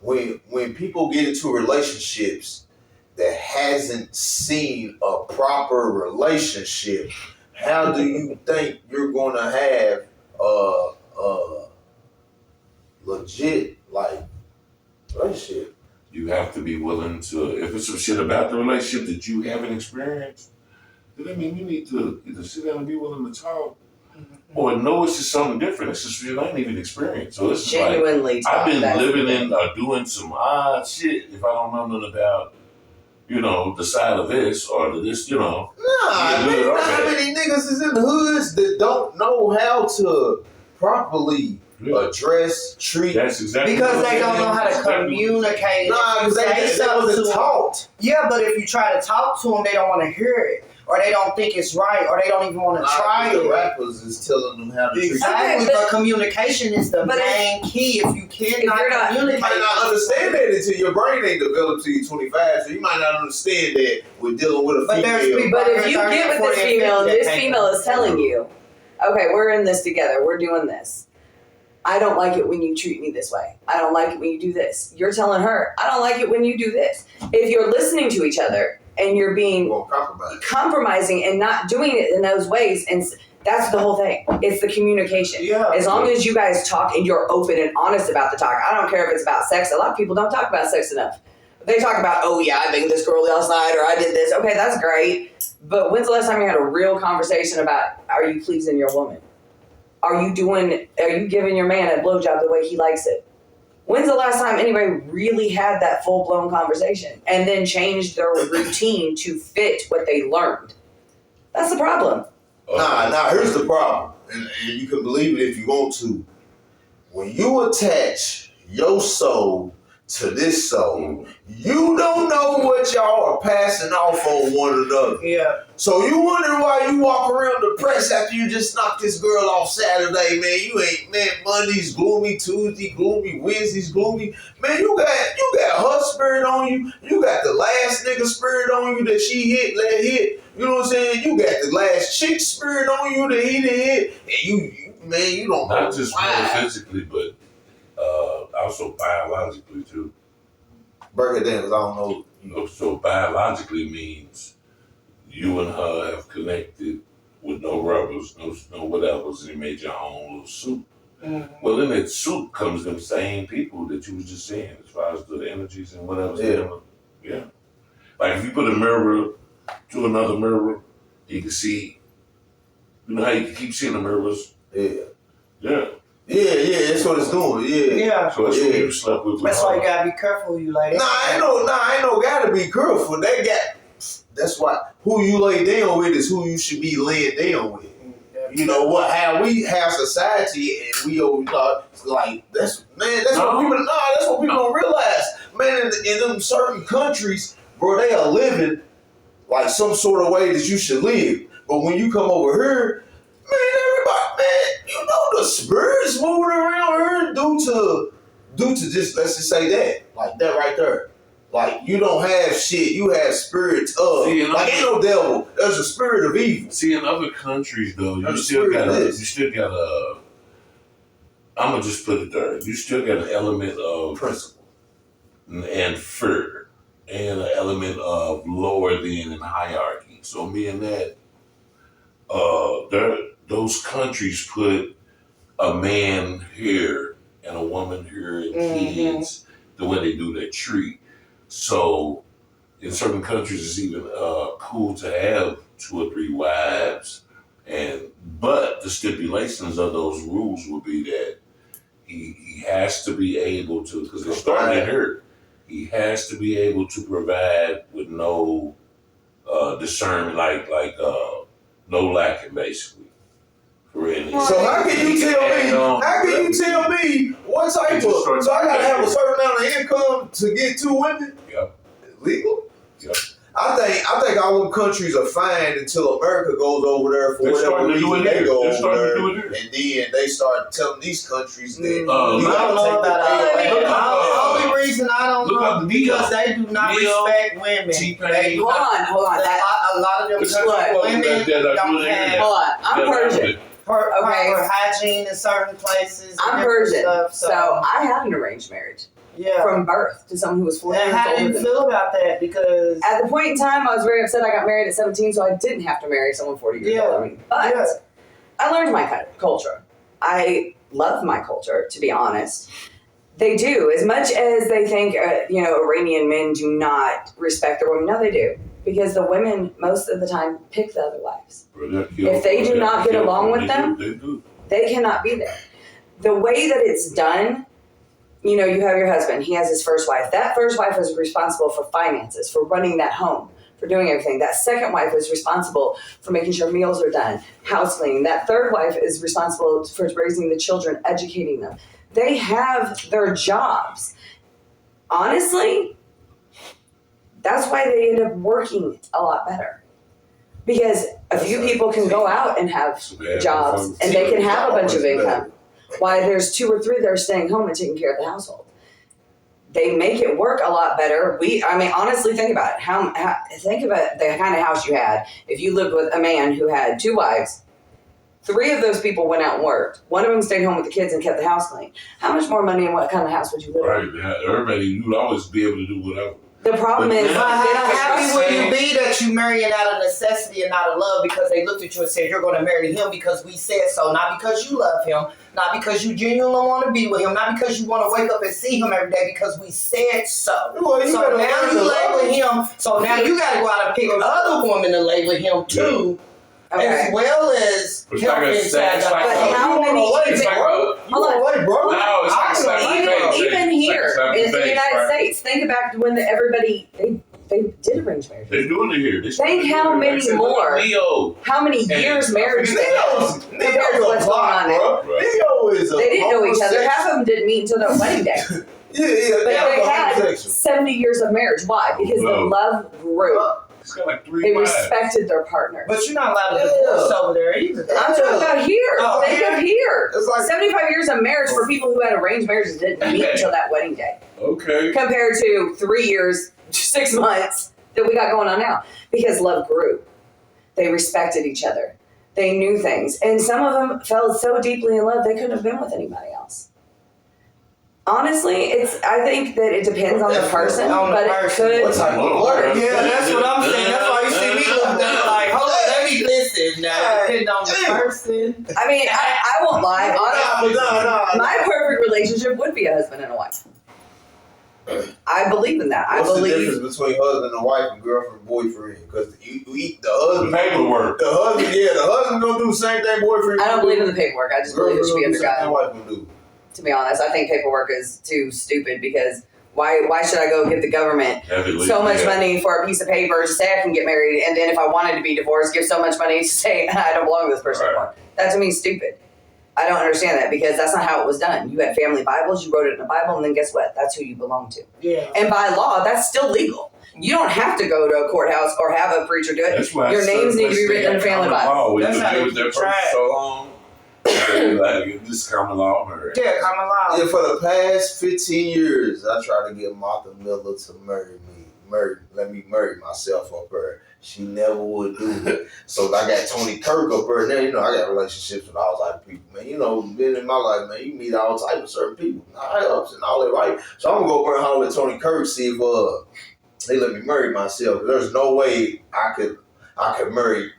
when people get into relationships that hasn't seen a proper relationship, how do you think you're gonna have legit relationship? You have to be willing to, if it's some shit about the relationship that you haven't experienced, then I mean you need to either sit down and be willing to talk, or no, it's just something different. It's just shit I ain't even experienced. So it's just like, Genuinely talk. I've been That's living the in doing some odd shit if I don't know nothing about, the side of this or this, Nah, Yeah, man, good, not okay. how many niggas is in the hoods that don't know how to properly address, treat. That's exactly Because what they I'm don't know how to saying. communicate. Nah, because they wasn't them. taught. Yeah, but if you try to talk to them, they don't want to hear it, or they don't think it's right, or they don't even want to try The it. rappers is telling them how to treat. Exactly, Okay, but communication is the but main key. If you you're cannot not- You communicate, might not understand that until your brain ain't developed till you're 25, so you might not understand that we're dealing with a But there's female. people- But if you get with this female and this female is telling you, okay, we're in this together, we're doing this, I don't like it when you treat me this way. I don't like it when you do this. You're telling her, I don't like it when you do this. If you're listening to each other and you're being compromising and not doing it in those ways, and that's the whole thing. It's the communication. Yeah. As long as you guys talk and you're open and honest about the talk. I don't care if it's about sex. A lot of people don't talk about sex enough. They talk about, oh yeah, I banged this girl last night, or I did this. Okay, that's great. But when's the last time you had a real conversation about, are you pleasing your woman? Are you giving your man a blowjob the way he likes it? When's the last time anybody really had that full-blown conversation and then changed their routine to fit what they learned? That's the problem. Nah, here's the problem. And you can believe it if you want to. When you attach your soul to this soul, you don't know what y'all are passing off on one another. Yeah. So you wonder why you walk around depressed after you just knocked this girl off Saturday, man. You ain't, man, Monday's gloomy, Tuesday gloomy, Wednesday's gloomy. Man, you got her spirit on you. You got the last nigga spirit on you that she let hit. You know what I'm saying? You got the last chick spirit on you that he didn't hit. And you don't know not just physically, but also biologically too. Break it down, because I don't know. So biologically means you and her have connected with no rubbers, no whatevers, and you made your own little soup. Mm-hmm. Well, in that soup comes them same people that you was just saying, as far as the energies and whatever. Yeah. Like if you put a mirror to another mirror, you can see. You know how you can keep seeing the mirrors? Yeah. Yeah, that's what it's doing. Yeah. So that's what you slept with. That's why you gotta be careful who you lay down. I ain't no gotta be careful. That's why who you lay down with is who you should be laying down with. You know what? How we have society, and we always like that's what people don't realize. Man, in them certain countries, bro, they are living like some sort of way that you should live. But when you come over here, man, everybody, man, you know the spirits moving around here due to just, let's just say that, like that right there. Like you don't have shit, you have spirits of. Ain't no devil. There's a spirit of evil. See, in other countries though, you still got I'm gonna just put it there. You still got an element of principle and fear, and an element of lower than in hierarchy. So meaning that, those countries put a man here and a woman here and kids the way they do their tree. So in certain countries, it's even cool to have 2 or 3 wives, but the stipulations of those rules will be that he has to be able to, because they're starting to hurt. He has to be able to provide with no discernment, like no lacking, basically. Really. So how can you tell me what type of? So I gotta have a certain amount of income to get 2 women? Yep. Legal? Yep. I think all them countries are fine until America goes over there for whatever reason they go over there, and then they start telling these countries that I don't know about that. The only reason I don't know is because they do not respect women. Hold on. A lot of them women don't have. Hold on, I'm Persian. For hygiene in certain places. I'm Persian, so I had an arranged marriage. Yeah. From birth to someone who was 4 years older. How do you feel about that? Because at the point in time, I was very upset. I got married at 17, so I didn't have to marry someone 40 years older. But I learned my culture. I love my culture, to be honest. They do. As much as they think, Iranian men do not respect their women. No, they do. Because the women, most of the time, pick the other wives. If they do not get along with them, they cannot be there. The way that it's done, you have your husband. He has his first wife. That first wife is responsible for finances, for running that home, for doing everything. That second wife is responsible for making sure meals are done, house cleaning. That third wife is responsible for raising the children, educating them. They have their jobs. Honestly, that's why they end up working a lot better. Because a few people can go out and have jobs, and they can have a bunch of income. Why there's 2 or 3 that are staying home and taking care of the household. They make it work a lot better. Honestly, think about it. Think about the kind of house you had if you lived with a man who had 2 wives 3 of those people went out and worked. One of them stayed home with the kids and kept the house clean. How much more money and what kind of house would you live in? Right. Everybody, you'd always be able to do whatever. The problem is, But how happy trust would you. you be that you marrying out of necessity and not of love because they looked at you and said you're going to marry him because we said so, not because you love him, not because you genuinely want to be with him, not because you want to wake up and see him every day because we said so. Well, you So better now learn you to love label him. So now you got to go out and pick other women to label him too, Okay. as well as It's help like a inside sex, the like But house. how many? It's like a, Hold on. Wait, bro. no, it's like a seven phase. Even here It's like a in the seven phase, United right? States, think back to when everybody they did arrange marriages. They're doing it here. Think how many more. Leo. How many years marriage they had compared to Neo's what's a going on block, now? bro. Neo is a They didn't know each other. homosexual. Half of them didn't meet until their wedding day. Yeah, But they had homosexual. 70 years of marriage. Why? Because the love grew. It's got like 3 They wives. respected their partner. But you're not allowed to divorce over there either. I'm talking about here. Oh, Think of here. It's like 75 years of marriage for people who had arranged marriages didn't meet until that wedding day. Okay. Compared to 3 years, 6 months that we got going on now. Because love grew. They respected each other. They knew things. And some of them fell so deeply in love they couldn't have been with anybody else. Honestly, I think that it depends on the person, On the but person. it what could. type of work? Yeah, that's what I'm saying. That's why you see me look down like, hold on, let me listen now. Depending on the person. I mean, I won't lie. Honestly, Nah. my perfect relationship would be a husband and a wife. I believe in that. What's I the believe. difference between husband and wife and girlfriend and boyfriend? Because the husband, The paperwork. the husband gonna do the same thing boyfriend. I don't believe in the paperwork. I just believe it should be under God. Wife gonna do. To be honest, I think paperwork is too stupid because why should I go give the government so much money for a piece of paper to say I can get married, and then if I wanted to be divorced, give so much money to say I don't belong to this person anymore? That to me is stupid. I don't understand that because that's not how it was done. You had family Bibles, you wrote it in a Bible, and then guess what? That's who you belong to. Yeah. And by law, that's still legal. You don't have to go to a courthouse or have a preacher do it. That's why Your names need to be written in the family Bible. We That's how been they with that keep person track. so long. Like, this common law marriage. Yeah, common law. Yeah, for the past 15 years, I tried to get Martha Miller to marry me. Let me marry myself up her. She never would do it. So I got Tony Kirk up her. Now, I got relationships with all type of people, man. Been in my life, man, you meet all type of certain people. High ups and all that, right? So I'm going to go over and holler at Tony Kirk, see if they let me marry myself. There's no way I could marry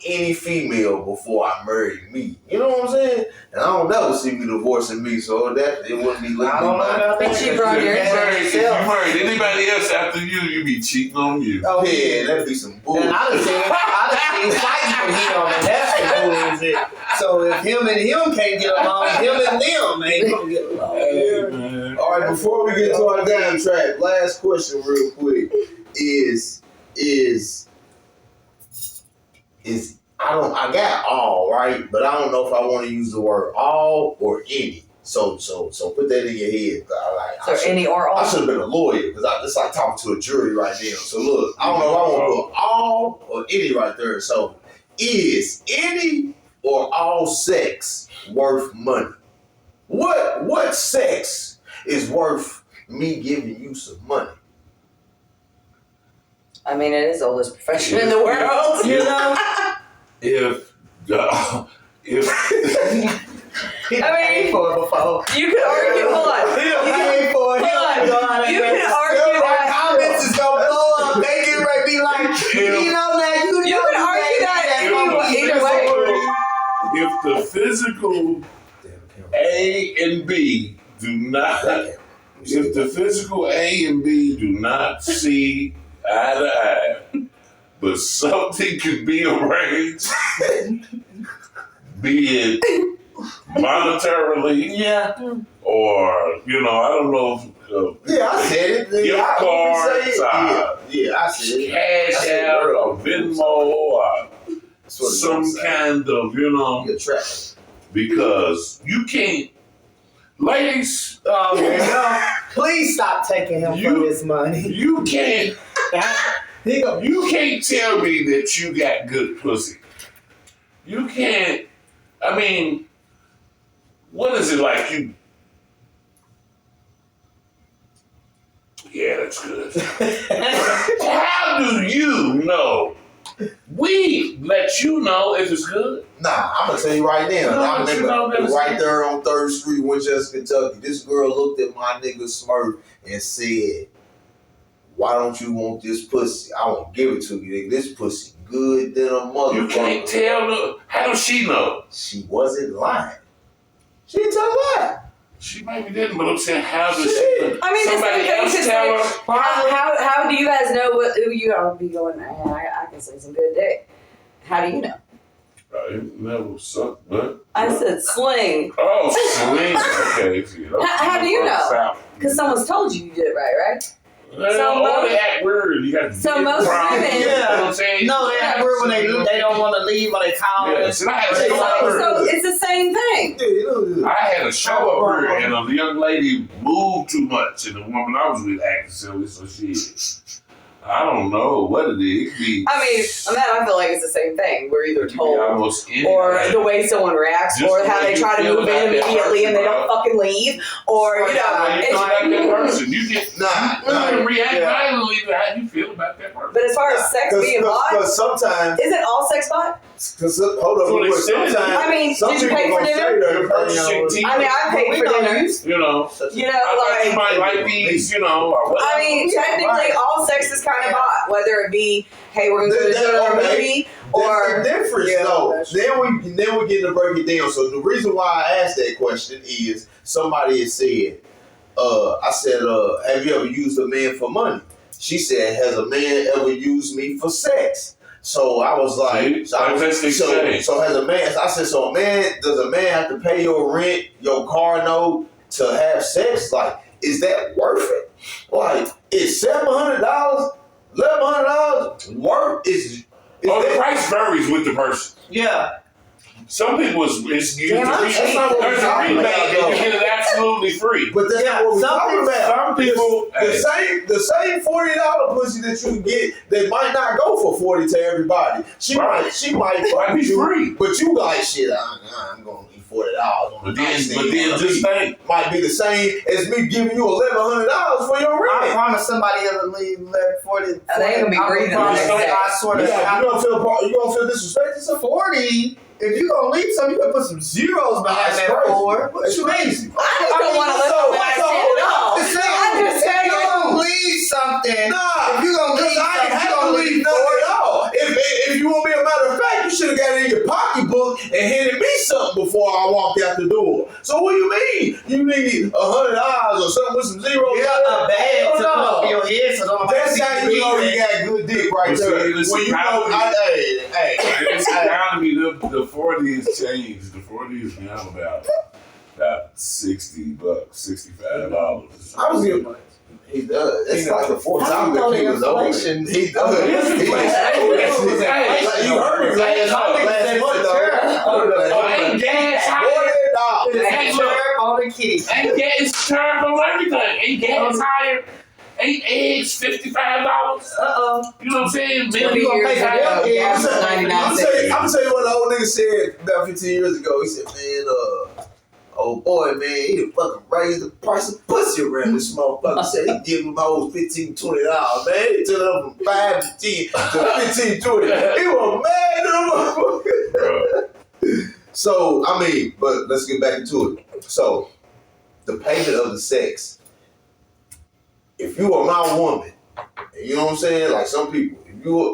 any female before I married me. You know what I'm saying? And I don't never see me divorcing me, so that it wouldn't be legally I don't know binding. about that. But you brought your If you married anybody else after you be cheating on you. Oh, Yeah, that'd be some bullshit. And I done seen fights from him, and that's the bullshit. So if him and him can't get along, him and them ain't gonna get along. Hey, man. All right, before we get to our damn track, last question real quick is I got all, right? But I don't know if I want to use the word all or any. So put that in your head. Any or all? I should have been a lawyer because it's like talking to a jury right now. So look, I don't know if I want to put all or any right there. So is any or all sex worth money? What sex is worth me giving you some money? I mean, it is the oldest profession in the world. You know? If I mean, for it before. You could argue, hold on. You paid for it. You can argue that. Comments is gonna blow up. They get ready to be like, You can argue that either way. If the physical A and B do not, if the physical A and B do not see eye to eye, but something could be arranged, be it monetarily, Yeah. or I don't know. Yeah, I said it. Gift I cards, I said it. Cash out or Venmo or some kind of, Good track. because you can't, ladies, Oh, no. Please stop taking him for his money. you can't He go, tell me that you got good pussy. You can't, I mean, what is it like you? Yeah, that's good. How do you know We let you know if it's good. Nah, I'm gonna tell you right now. No, I you know remember that right it's- there on 3rd Street, Winchester, Kentucky. This girl looked at my nigga Smurf and said, "Why don't you want this pussy? I won't give it to you, nigga. This pussy good than a motherfucker." You can't tell her. How does she know? She wasn't lying. She didn't tell a lie. She maybe didn't, but I'm saying, how does she? Shit. I mean, the Somebody same thing else is tell like, her. how do you guys know what you all be going? Man, I can say some good dick. How do you know? It never sucked, but I said sling. oh, sling. Okay, see, How do you know? Because someone's told you did it right? So All that word, you got to so get most around. women- You know what I'm saying? No, they have word when they don't want to leave or they call. Yeah, so I had They to like- show her. So it's the same thing. Yeah, you know, I had a show up her, and a young lady moved too much, and the woman I was with acted silly, so she. I don't know what it is. It could be, I mean, on that I feel like it's the same thing. We're either it could be told almost or anything. the way someone reacts, Just or the how way they you try to feel move about in that immediately and they person, don't bro. fucking leave, or you know, How you it's, feel about that person. You get Nah, you react Yeah. violently to how you feel about that person. but as far as sex being bought, Because sometimes, isn't all sex bought? hold To on, an extent. sometimes, I mean, some did you people pay for gonna dinner? say that, You're purchasing tea. I mean, I paid for dinner. You know, You know, I thought you like. might like these, you know, or whatever. I mean, technically, all sex is kind of bought, whether it be, hey, we're going to go to a movie, or that's the difference, Yeah, though. that's Then we get to break it down. So the reason why I asked that question is somebody had said, I said, have you ever used a man for money? She said, has a man ever used me for sex? So I was like, so has a man? I said, so does a man have to pay your rent, your car note to have sex? Like, is that worth it? Like, is $700, $1,100 worth? Is Oh, the that, price varies with the person. Yeah. Some people it's used Damn, I'm that's not what there's we're a talking rebate about, and you though. get it absolutely free. But that's not what we're talking about. Some people The same $40 pussy that you get that might not go for 40 to everybody. She Right. might fuck Might be with you, free. but you like shit. I'm gonna need $40 on But the then nice thing. just think, Might be the same as me giving you $1,100 for your I rent. promise somebody ever leave left 40. They ain't gonna be breathing I the next day. swear to Yeah, God. you don't feel disrespected. So 40. If you gonna leave something, you gotta put some zeros behind That's that crazy. 4. What That's you mean? crazy. I just don't want to live so- with that so- shit at all. I'm just saying, I'm just if you saying. gonna leave something, Nah, if you gonna leave because I something, ain't you have to gonna leave leave nothing 40. at all. If you want to be a matter of fact, you should have got it in your pocketbook and handed me something before I walked out the door. So what do you mean? You need $100 or something with some zeros? Yeah, a bag to put no. up your head so don't That's see how you you know you leaving. got good dick right Well, there. see, listen, When you know, hey. it's down to me, the 40 has changed. The 40 is now about $60, $65. I was getting. He does. It's like the fourth How time you know that he the was over. inflation? He does. It's inflation. Like, you heard me last month, though. Ain't gas higher? $40. Hey, look. on the kitty. Ain't gas, it's terrible everything. Ain't gas higher? Ain't eggs $55? Uh-oh. You know what I'm saying? 20 you gonna years pay for ago, them gas was eggs? 99 I'm cents. gonna tell you what the old nigga said about 15 years ago. He said, man, oh boy, man, he done fucking raised the price of pussy around this motherfucker. Said he give him hoes $15, $20, man. He took it up from 5 to 10 to 15, 20. He was mad at the motherfucker. So, I mean, but let's get back into it. So, the payment of the sex. If you are my woman, you know what I'm saying? Like some people,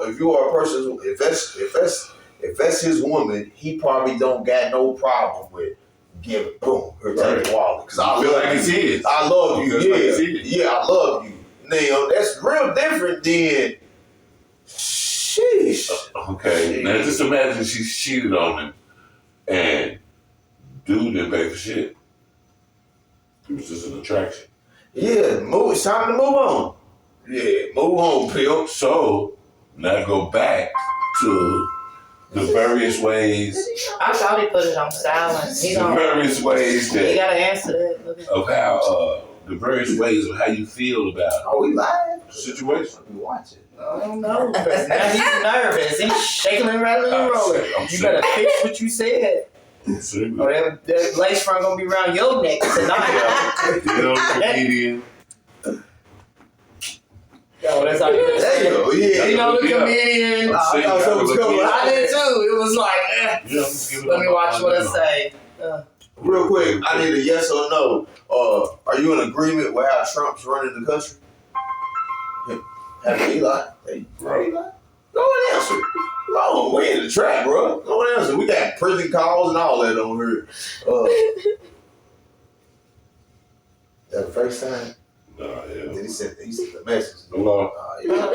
if you are a person, if that's his woman, he probably don't got no problem with giving boom her take the wallet because I feel love like you. it's his. I love you. Feels like it's his. Yeah, I love you. Now that's real different than sheesh. Okay, now just imagine she cheated on him and dude didn't pay for shit. It was just an attraction. Yeah, it's time to move on. Yeah, move on, Pimp. So, now go back to the various ways, I thought he put it on silent. He the don't. various ways You that, gotta answer that. Look at of how, the various ways of how you feel about Are we live? the situation. We watch it. I don't know. Now he's nervous. He's shaking and rattling and rolling. I'm You sick. better fix what you said. I'm sick. Or that lace front gonna be around your neck tonight. You know, comedian. Oh, that's how you Hey, Dino, yeah. You know the comedian. I thought so was coming. I did too. It was like, let me watch what I say. Real quick, I need a yes or no. Are you in agreement with how Trump's running the country? Hey, Eli. Hey, Eli. Go and answer. No, we in the trap, bro. Go and answer. We got prison calls and all that on here. That FaceTime? Nah, yeah. He sent the message. Hello. Everybody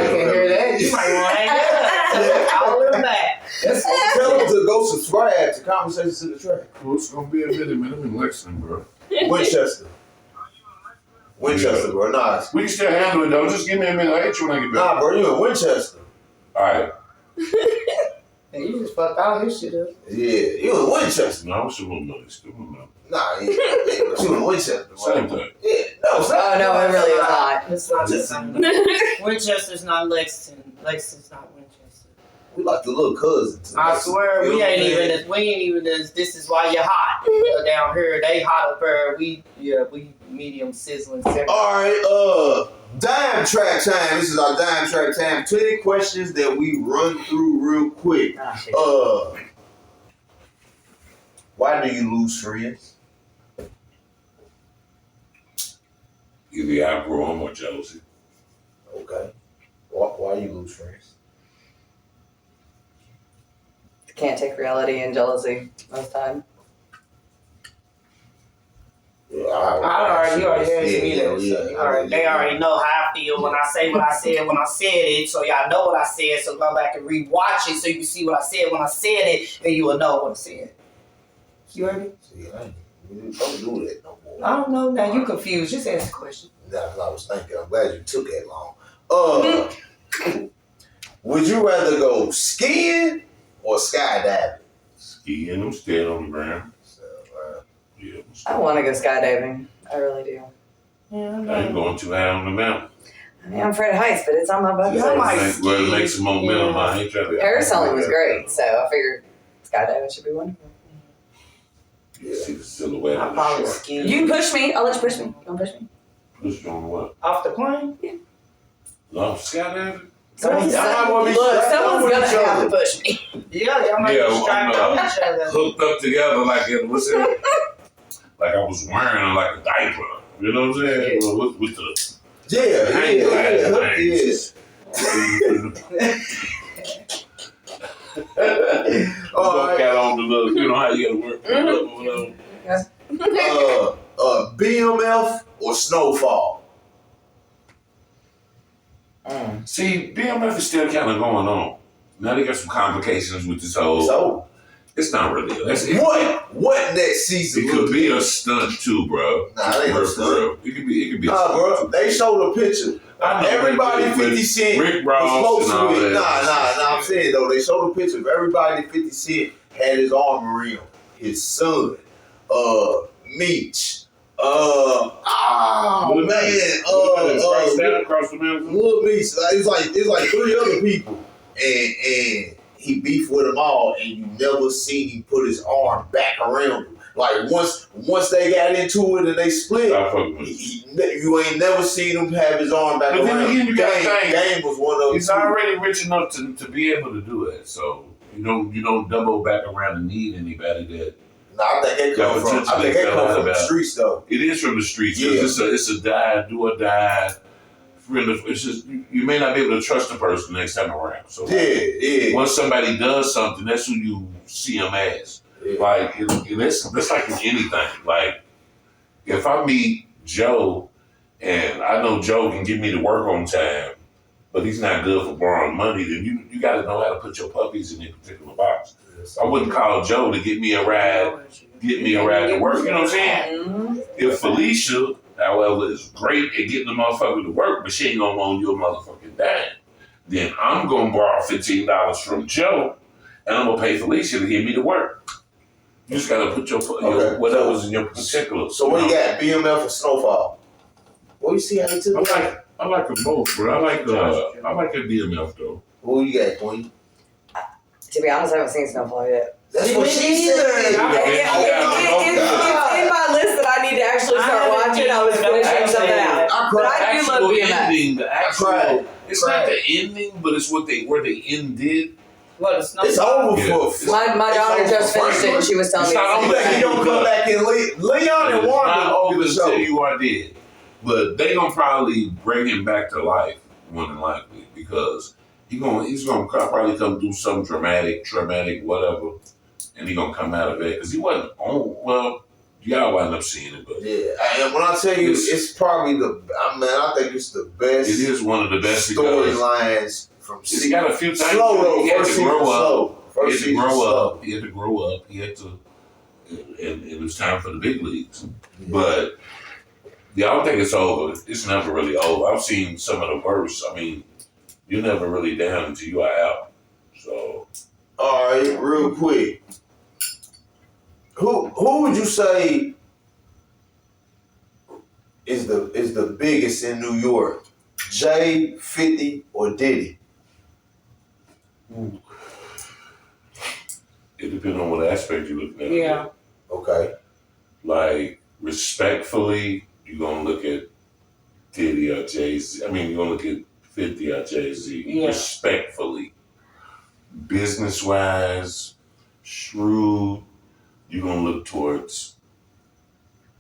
can hear that. You might want to hang up. I'll live back. Tell them to go subscribe to Conversations in the Trap. Well, it's gonna be a minute, man. I'm in Lexington, bro. Winchester, bro. Nah, We can still handle it though. Just give me a minute. I'll hit you when I get back. nah, bro. You in Winchester? All right. Hey, you just fucked all his shit up. Yeah, you in Winchester. No, I'm still on money. Nah, yeah, but you in Winchester, bro. Same thing. Yeah, no, it's not. Oh no, it really is not. It's not the same. Winchester's not Lexington. Lexington's not Winchester. We like the little cousins. I swear, we ain't even as. This is why you're hot down here. They hot up here. We medium sizzling. All right, dime track time. This is our dime track time. 20 questions that we run through real quick. Why do you lose friends? Either I grow on or jealousy. Okay. Why you lose friends? Can't take reality and jealousy most time. Yeah, You already asked me that. They already know how I feel when I say what I said when I said it, so y'all know what I said, so go back and rewatch it so you can see what I said when I said it, and you will know what I said. You heard me? See, don't do that no more. I don't know. Now you confused. Just ask the question. That's what I was thinking. I'm glad you took that long. Would you rather go skiing or skydiving? Skiing, I'm staying on the ground. So, Yeah. I want to go skydiving. I really do. Yeah, I ain't going too high on the mountain. I mean, I'm afraid of heights, but it's on my bucket Yeah, I list. might Well, it makes some momentum. I ain't trying to. Parasailing was great, so I figured skydiving should be wonderful. Yeah. See the silhouette I of probably the shore. ski. You can push me. I'll let you push me. Don't push me. Push you on what? Off the plane? No, skydiving? Someone's Y'all wanna be look, strapped someone's on gonna each other. have to push me. Yeah, y'all might Yeah, be strapped I'm, on each other. Hooked up together like it was like I was wearing like a diaper. You know what I'm saying? Yeah. With the All right. got on the little, you know how you gotta work. BMF or snowfall? See, BMF is still kind of going on. Now they got some complications with this whole. So It's not really. what next season? It could be a stunt too, bro. Nah, it ain't no stunt. It could be. A Nah, stunt bro. too. They showed a picture. I know, Everybody with 50 Cent Rick was Ross and all supposed to be. that. Nah. I'm saying though, they showed a picture of everybody 50 Cent had his arm around. His son, Meech. Across the mountain. Lil Meech. It's like 3 other people, and he beefed with them all, and you never seen him put his arm back around them. Like once they got into it and they split, you ain't never seen him have his arm back But around. then again, you got to think, Game was one of them. he's already rich enough to be able to do it. So you don't double back around and need anybody that. No, I think that comes from the streets though. It is from the streets. Yeah. It's a die, do or die. It's just you may not be able to trust the person next time around. So Yeah. once somebody does something, that's who you see them as. Yeah. Like it's like in anything. Like if I meet Joe and I know Joe can get me to work on time, but he's not good for borrowing money, then you got to know how to put your puppies in a particular box. I wouldn't call Joe to get me a ride to work. You know what I'm saying? Mm-hmm. If Felicia, however, is great at getting the motherfucker to work, but she ain't gonna loan you a motherfucking dime, then I'm gonna borrow $15 from Joe, and I'm gonna pay Felicia to get me to work. You just gotta put your whatever's in your particulars. So what you got? BMF or snowfall? Well, you see how they took it. I like them both, bro. I like a BMF though. Who you got, Queenie? To be honest, I haven't seen Snowfall yet. That's what she said. It's in my list that I need to actually start watching. I was finishing something out. I But I do love BMF. Ending, the actual, Right. it's not the ending, but it's where they ended. Well, it's not. It's over for. My daughter just finished it and she was telling It's me. not over. He don't come back and Leon and It's Wanda not gonna over get the show. until you are dead. But they gonna probably bring him back to life, more than likely, because he's gonna probably come do some dramatic, whatever, and he gonna come out of it because he wasn't on. Well, y'all wind up seeing it, but Yeah, and when I tell you, it's probably I think it's the best. it is one of the best storylines from. It's got a few things. Slow though. He had First to grow season up. slow. First He had to season grow slow. up. He had to grow up. He had to, and it was time for the big leagues. But yeah, I don't think it's over. It's never really over. I've seen some of the worst. I mean, you're never really down until you are out. So, All right, real quick. Who would you say is the biggest in New York? Jay, 50, or Diddy? it depends on what aspect you're looking at. Yeah. Okay. Like, respectfully, you're going to look at Diddy or Jay-Z. I mean, you're going to look at 50 or Jay-Z. Yeah. Respectfully. Business-wise, shrewd, you're going to look towards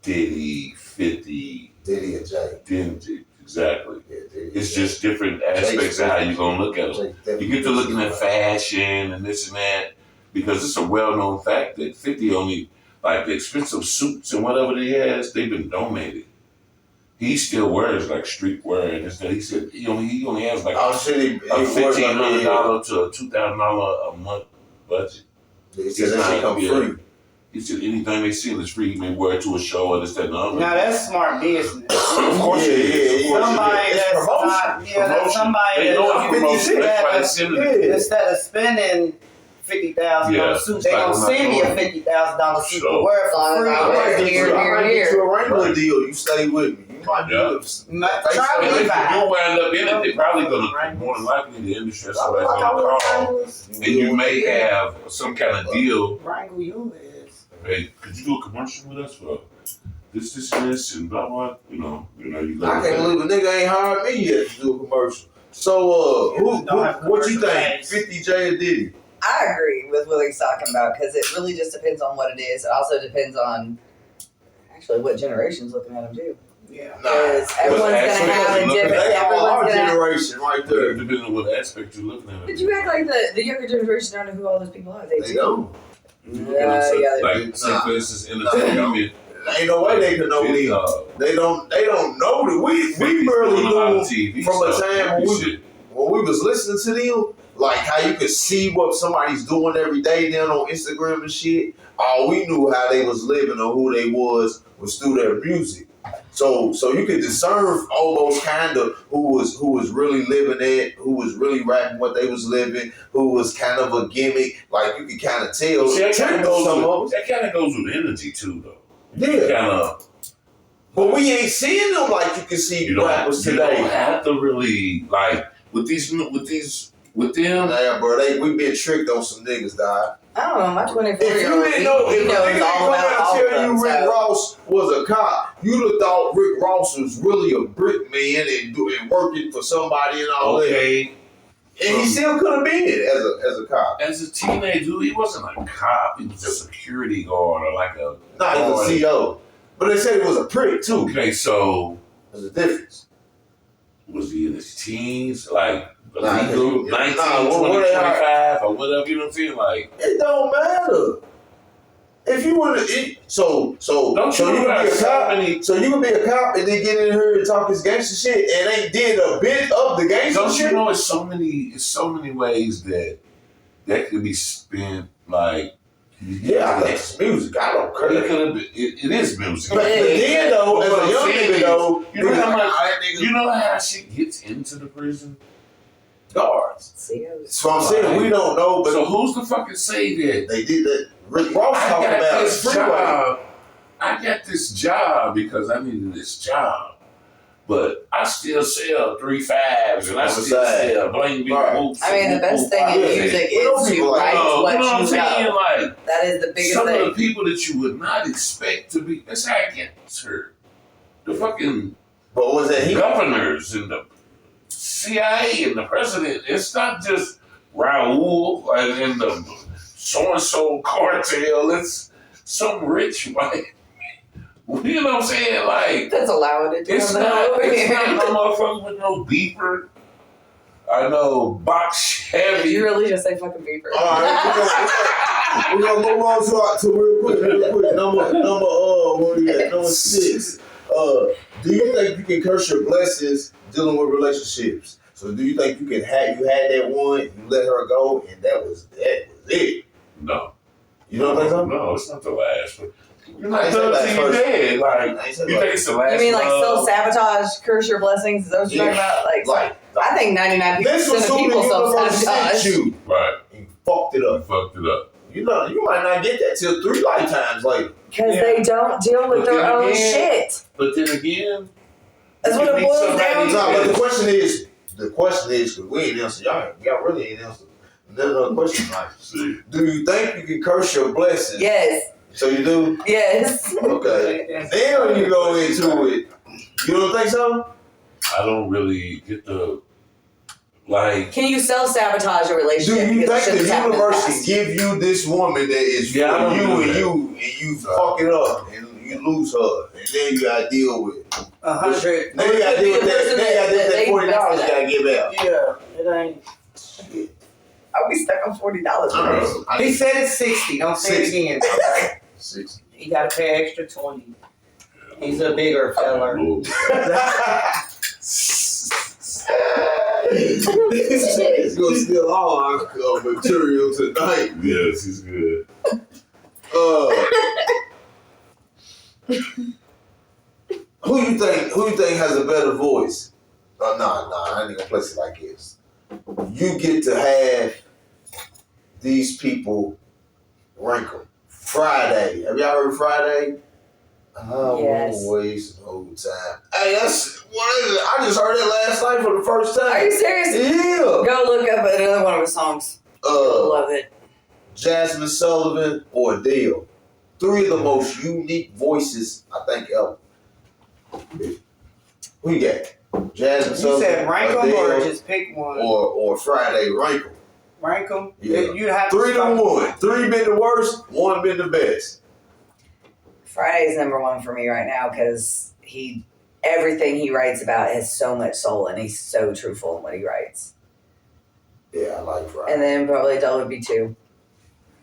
Diddy, 50, Diddy and Jay. Dingy. Exactly. Yeah, Diddy. It's just different aspects of how you're going to look at them. You get to looking at fashion and this and that, because it's a well-known fact that 50 only, like the expensive suits and whatever he has, they've been donated. He still wears like streetwear and this. He said he only has like Oh shit! He a $1,500 to a $2,000 a month budget. He said that shit come free. He said anything they see is free. He may wear it to a show or this, that, and the other. Now that's smart business. Of course it is. Of course Somebody it is. that's not, that's somebody They know it's promotion. That's why they that's send it. instead of spending $50,000 Yeah, suit, it's they like gonna I'm not send me a doing $50,000 suit Sure. to wear for I free. might I Here, might here, get you a Wrangler deal. You stay with me. You might Yeah. Try And if to you buy. do wind up in it, they're probably going to, more than likely, the industry or somebody's going to call. And you may have some kind of deal. Wrangle your ass. Hey, could you do a commercial with us for this, and blah, blah? You know, you I can't believe a nigga ain't hired me yet to do a commercial. So, what you think? 50 J or Diddy? I agree with what he's talking about because it really just depends on what it is. It also depends on actually what generation's looking at him too. Yeah. Because everyone's gonna have a different. They are our Everyone's gonna. generation right there. Depending on what aspect you're looking at. But you act like the younger generation don't know who all those people are. They They do. don't. Yeah. Like, say for instance, entertainment. I mean, Ain't no way they can know me. They don't know that we barely knew from a time when we was listening to them, like how you could see what somebody's doing every day down on Instagram and shit. All we knew how they was living or who they was through their music. So you could discern almost kind of who was really living it, who was really rapping what they was living, who was kind of a gimmick. Like you could kind of tell. See, that kind of goes with energy too, though. Yeah. Kind of. But we ain't seeing them like you can see rappers You today. don't have to really like with them. Nah, bro, we been tricked on some niggas, dog. I don't know. My 24-year-old. If you didn't know, if a nigga knows didn't all come about out all and of tell them. you Rick So. Ross was a cop, you'd have thought Rick Ross was really a brick man and working for somebody and all that. Okay. And he still could have been it as a cop. As a teenager, he wasn't a cop. He was a security guard or like a. Nah, he was a CO. But they said he was a prick too. Okay, so There's a difference. was he in his teens? Like Nah, legal, 19, 20, 25 or whatever, you know what I'm saying? Like, It don't matter. If you want to, so you Don't you can be realize a so cop. many- So you can be a cop and then get in here and talk his gangster shit and ain't did a bit of the gangster don't shit. you know it's so many ways that could be spent like. Yeah, I think it's music. I don't care. It could have been. It is music. But then though, But as what a I'm young saying nigga is, though, you know how much- that nigga You know how she gets into the prison? guards. See, So I'm saying we don't know, but So who's to fucking say that? they did that. Rick Ross I talking got about this freeway. job. I got this job because I needed this job. But I still sell 3 5s and I On the still side. sell bling bling Right. whoops. I mean, the best thing in Yeah. music We don't is to people like write that. what you know what I'm you saying? know. Like, That is the biggest some thing. of the people that you would not expect to be, that's how I get her. The fucking But was that he? Governors and the CIA and the president. It's not just Raul and the so-and-so cartel. It's some rich white. You know what I'm saying? Like, That's allowing it to it's come not over here. no motherfucker with no beeper. I know box Did Chevy. you really just say fucking beaver? All right, we're gonna move on to real quick. Number 6. Do you think you can curse your blessings dealing with relationships? So do you think you had that one, you let her go, and that was it? No. You don't think so? No, it's not the last one. You're not I ain't said done last till you're first. dead. Like, I ain't said you last. think it's the last You mean like love? self-sabotage, curse your blessings? Is that what you're talking about? Like, I think 99% this was of who the people universe self-sabotage. sent you. Right. You fucked it You up. fucked it up. You know, you might not get that till 3 lifetimes later. Because they don't deal with But their then own again- shit. But then again, That's you what it meet boils somebody- down No, to. but the question is, because we ain't answer, y'all really ain't answer. There's another question, like, see, do you think you can curse your blessings? Yes. So you do? Yes. Okay. Then when you go into it, you don't think so? I don't really get the, like, Can you self-sabotage a Do relationship? you because think shit's the happened in universe the can past? give you this woman that is for Yeah, I don't you do and that. you fuck it up and you lose her and then you gotta deal with 100. Then you gotta deal with that. Then you gotta deal with that $40 you gotta give out. Yeah, it ain't. Are we stuck on $40? Right? He said it's 60. Don't say it 60. again. 60. He got to pay extra 20. He's a bigger feller. Lord. This shit is gonna steal all our material tonight. Yes, he's good. Who you think has a better voice? No, I ain't gonna place it like this. You get to have these people rank them. Friday. Have y'all heard Friday? I Yes. won't waste no time. Hey, that's what is it? I just heard it last night for the first time. Are you serious? Yeah. Go look up another one of his songs. Love it. Jasmine Sullivan or Adele. 3 of the most unique voices I think ever. Who you got? Jasmine You Sullivan, said rank them Adele, or just pick one? or Friday rank 'em. Rank them? Yeah. You'd have to 3 to start- 1. 3 been the worst, 1 been the best. Friday's number one for me right now because everything he writes about has so much soul and he's so truthful in what he writes. Yeah, I like Friday. And then probably Adele would be 2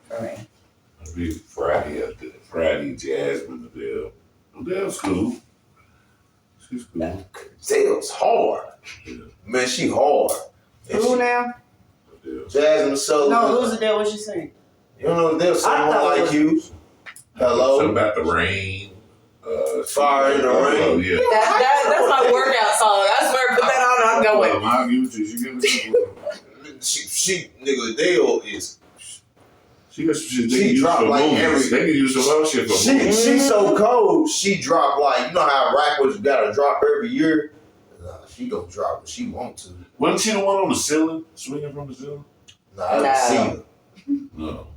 for me. It'd be Friday up there. Friday, Jasmine, Adele. Adele's cool. She's cool. Adele's hard. Yeah. Man, she hard. And Who she- now? Adele. Jasmine Sullivan. No, who's Adele? What she saying? You don't know Adele, someone thought it like was- you. Hello. Something about the rain. Fire in the Oh, rain. yeah. That's my workout song. I swear, put that on and I'm going. Well, I'll give it to you. She give it to you. She nigga, Adele is. She got some shit they She can use dropped for like movies. every- They can use some other shit for movies. She's so cold. She dropped like, you know how rappers gotta drop every year. Nah, she gonna drop when she want to. Wasn't she the one on the ceiling, swinging from the ceiling? Nah, I don't No. see her. No.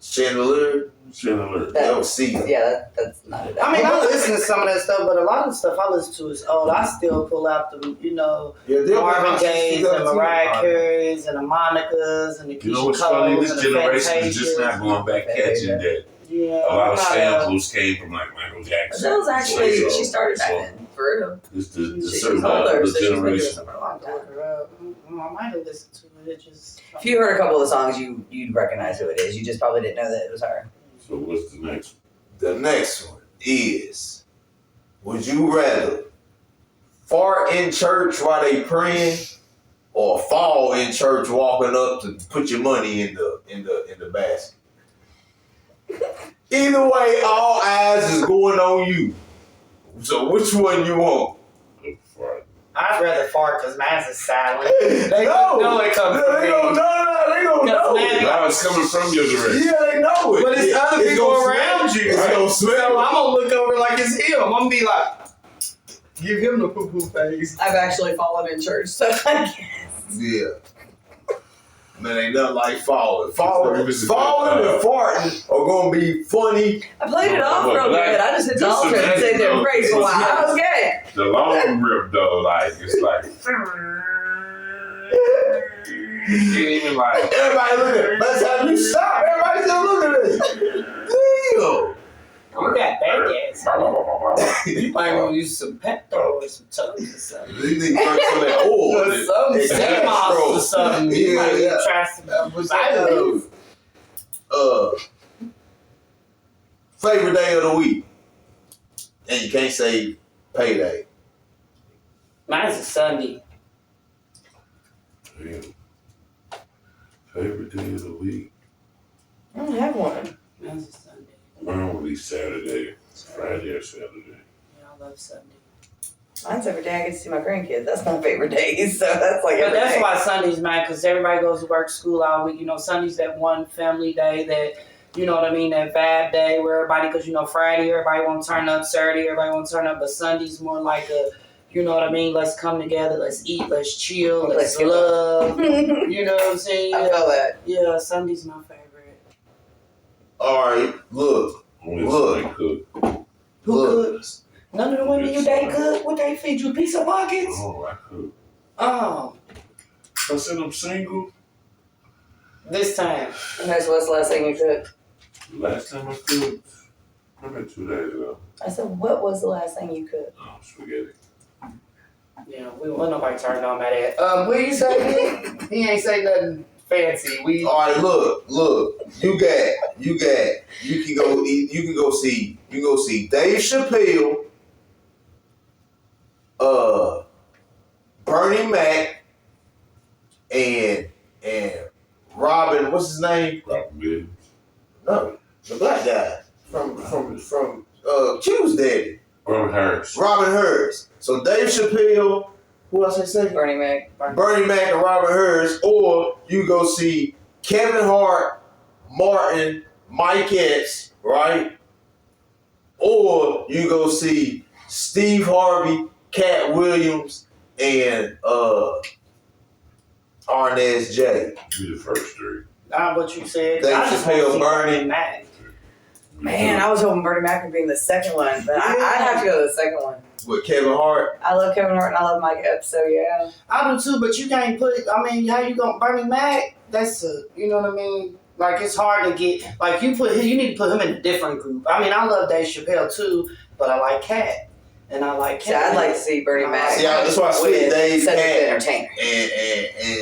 Chandelier, Chandelier. I don't see her. Yeah, that's not it. I mean, I listen to some of that stuff, but a lot of the stuff I listen to is old. I still pull out the, Yeah, Adele Marvin been Gaye's out and since Mariah 2013. Carey's and the Monicas and the You know Keisha what's funny? Coles This and the generation is just Fantasias. not going back catching that. Yeah, A lot of I'm not samples came from like Michael Jackson. Adele's actually, So- she started back so then, for real. It's the She's certain older, the so she's been doing generation. something for a I'll long have to time. look her up. I might have listened to it. It just. If you heard a couple of the songs, you'd recognize who it is. You just probably didn't know that it was her. So what's the next one? The next one is, would you rather fart in church while they praying, or fall in church walking up to put your money in the basket? Either way, all eyes is going on you. So which one you want? I'd rather fart because mine's is silent. They know it comes from They me. don't know Because it. Now it's coming from your direction. Yeah, they know it. But it's other people gonna around smell. you. It's right? gonna So smell. I'm gonna look over like it's him. I'm gonna be like, give him the poo poo face. I've actually fallen in church, so I guess. Yeah. Man, ain't nothing like falling. Falling and This farting are gonna be funny. I played it off real good. I just hit the altar and stayed there and prayed for a while. That was good. The long rip though, like it's like you can't even like. Everybody look at it. By the time you stop, everybody's still looking at it. Damn. You got bad You might want to use some Pepto or some Tums or something. These niggas drink some of that oil. Or some Sea or something. You might need to try some vitamins. Favorite day of the week. And you can't say payday. Mine's a Sunday. Damn. Favorite day of the week. I don't have one. Mine's a Sunday. Mine will be Saturday, Friday or Saturday. Yeah, I love Sunday. Mine's every day I get to see my grandkids. That's my favorite day. So that's like But every that's day. why Sunday's mad, because everybody goes to work, school all week. You know, Sunday's that one family day that, you know what I mean, that vibe day where everybody, because, you know, Friday, everybody want to turn up, Saturday, everybody want to turn up, but Sunday's more like a, you know what I mean, let's come together, let's eat, let's chill, let's love. You know what I'm saying? I feel that. Yeah, Sunday's my favorite. All right, look. Look. Cook. Who cooks? None of the women you date cook? What they feed you? Pizza pockets? Oh, I cook. Oh, I said I'm single. this time. And that's what's the last thing you cooked? Last time I cooked, maybe 2 days ago. I said, what was the last thing you cooked? Oh, spaghetti. Yeah, we want nobody turned on by that. What you say? He ain't say nothing fancy. All right, look. You can go see Dave Chappelle, Bernie Mac, and Robin. What's his name? Robin Williams. No, the black guy from Q's daddy. Robin Harris. Robin Harris. So Dave Chappelle. Who else I say? Bernie Mac. Bernie Mac and Robin Harris, or you go see Kevin Hart, Martin, Mike Epps, right? Or you go see Steve Harvey, Cat Williams, and Arnaz J. Be the first three. Not what you said. Dave I just Chappelle, want to see Bernie. Mac. Man, I was hoping Bernie Mac would be in the second one, but I'd have to go to the second one. With Kevin Hart. I love Kevin Hart and I love Mike Epps, so yeah. I do too, but you can't put. I mean, how you gonna Bernie Mac? That's a, you know what I mean. Like it's hard to get. Like you need to put him in a different group. I mean, I love Dave Chappelle too, but I like Cat, and I like So Cat. I'd like to see Bernie Mac. See, that's why I split with Dave, Cedric Cat, the Entertainer.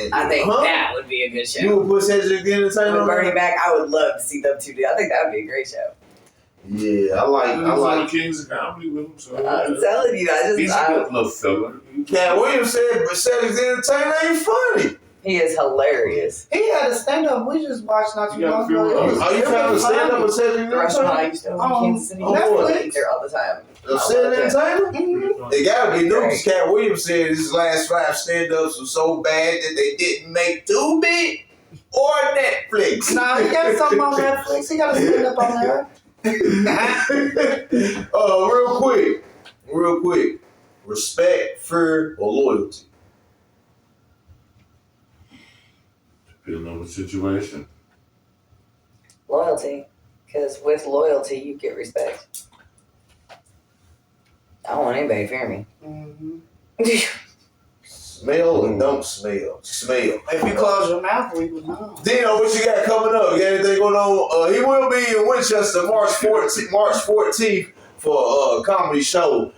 and I think huh? that would be a good show. You would put Cedric the Entertainer With on Bernie there? Mac, I would love to see them two do. I think that would be a great show. Yeah, I like. Kings of Comedy with him. So I'm telling you, he's a good little fella. Cat Williams said, but Cedric the Entertainer ain't funny. he is hilarious. He had a stand up. We just watched not too Yeah, long ago. I feel- Are you trying to stand up with Cedric The the restaurant I Entertainer? used to own in Kansas City. Netflix. I eat there all the time. Cedric the Entertainer? Mhm. They gotta be new because Cat Williams said his last 5 stand-ups were so bad that they didn't make Tubi or Netflix. Nah, he got something on Netflix. He got a stand up on there. Real quick. Respect, fear, or loyalty. Depending on the situation. Loyalty. Because with loyalty, you get respect. I don't want anybody to fear me. Mm-hmm. Smell or don't smell? Smell. If you close your mouth, we would know. Dino, what you got coming up? You got anything going on? He will be in Winchester March 14th for a comedy show.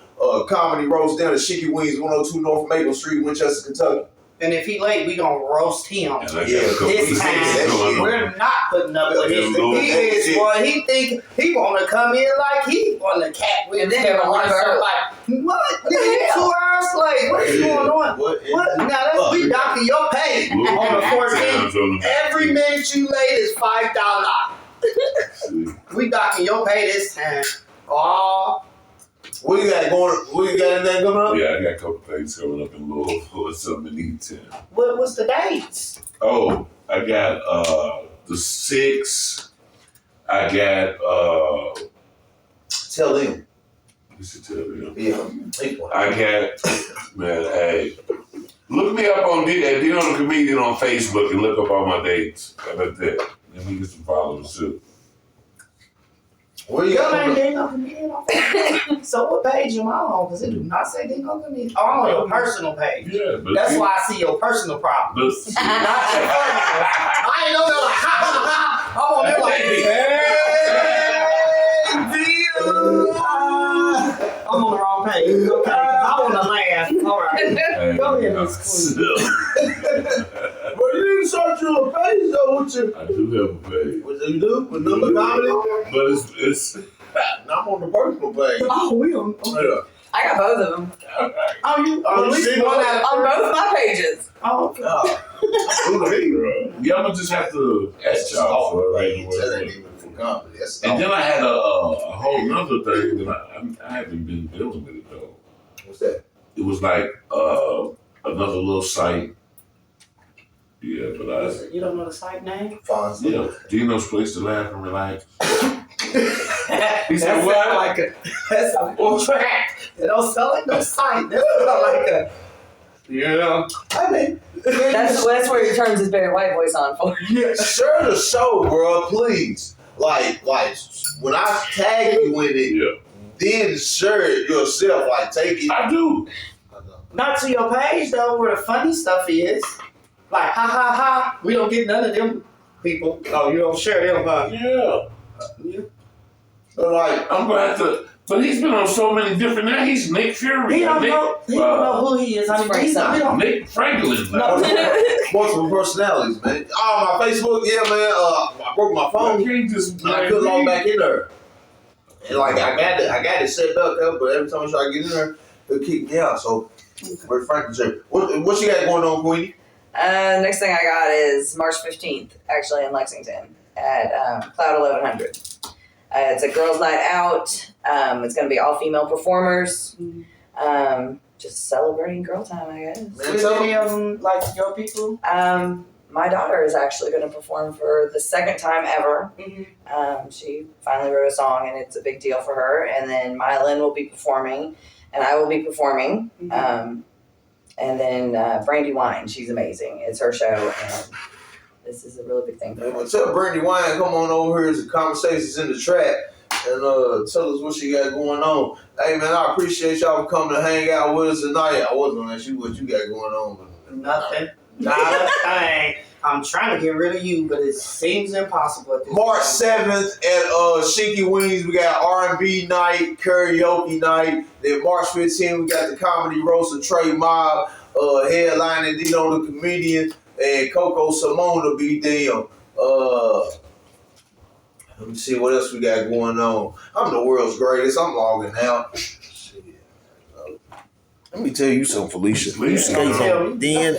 Comedy Roast Down at Chicky Wings, 102 North Maple Street, Winchester, Kentucky. And if he late, we gonna roast him. And I got Yeah, a couple This of time, things going on. we're not putting up with it. Yeah, He is, boy, he think he wanna come in like he on the Cat with And then Kevin he Hart. wanna Like, what? Nigga, 2 hours late. What is going on? What? Now that's we docking your pay Look on the at 14th. times on the- Every minute you late is $5. We docking your pay this time. Oh, What you got going? What you got anything coming up? Yeah, I got a couple things coming up in Louisville or something in E10. what's the dates? Oh, I got the 6th. I got Tell them. you should tell me. Yeah. I got man, hey. Look me up on at Dino Dino the comedian on Facebook and look up all my dates. How about that? Let me get some followers too. Where you Your got name Dino Comedian on Facebook? So what page am I on? Because it do not say Dino Comedian. Oh, I'm on your personal page. Yeah, but That's why I see your personal problems. But, Not your personal. I ain't know that like, ha, ha, ha. I'm on there like, hey, Dino. I'm on the wrong page. Okay, 'cause I want to laugh. All right. Go ahead, Miss Queenie. Well, you didn't start your page though, with your. I do have a page, What you do? With number comedy? but it's. I'm on the personal page. Oh, we on. Okay. Yeah. I got both of them Oh, you Oh, at you least see one one? out of on three. both my pages. Oh, okay. Yeah, I'm gonna just have to That's ask y'all for it. That ain't even for comedy. That's And then I had a whole nother thing that I haven't been dealing with it though. What's that? It was like another little site. Yeah, but You don't know the site name? Fonzie. yeah, Dino's place to laugh and relax. He said, what? Like a, that sound like a track. It don't sound like no site. That sound like a, you know. I mean, That's where he turns his Barry White voice on for. Share the show, bro, please. Like when I tag you in it, Yeah, then share it yourself. Like take it. I do. not to your page though, where the funny stuff is. Like ha ha ha. We don't get none of them people. Oh, you don't share them, huh? Yeah, But like, I'm gonna have to. But he's been on so many different. Now he's Nick Fury. He don't Nick, know. He don't know who he is. I mean, he's not. We don't. Nick Franklin. No. multiple personalities, man. Oh, my Facebook, yeah, man. I broke my I phone. can't just. And I couldn't log back in there. And like I got it set up, but every time I try to get in there, it'll kick me out. So we're Franklin said, what you got going on, Queenie? Next thing I got is March 15th, actually in Lexington at Cloud 1100. It's a girls' night out. It's going to be all female performers. Just celebrating girl time, I guess. Is any of them like your people? My daughter is actually going to perform for the second time ever. She finally wrote a song, and it's a big deal for her. And then Mylin will be performing, and I will be performing. And then Brandy Wine, she's amazing. It's her show, and this is a really big thing for Man, her. well, tell Brandy Wine, come on over here. It's the Conversations in the Trap. And tell us what she got going on. Hey, man, I appreciate y'all coming to hang out with us tonight. I wasn't going to ask you what you got going on. Nothing. Not a thing. I'm trying to get rid of you, but it seems impossible at this March point. 7th at Shinky Wings, we got R&B night, karaoke night. Then March 15th, we got the comedy roast of Trey Mobb, headlining Dino the Comedian, and Coco Simone will be there. Let me see what else we got going on. I'm the world's greatest. I'm logging out. Let me tell you something, Felicia. Please You stay tell me. then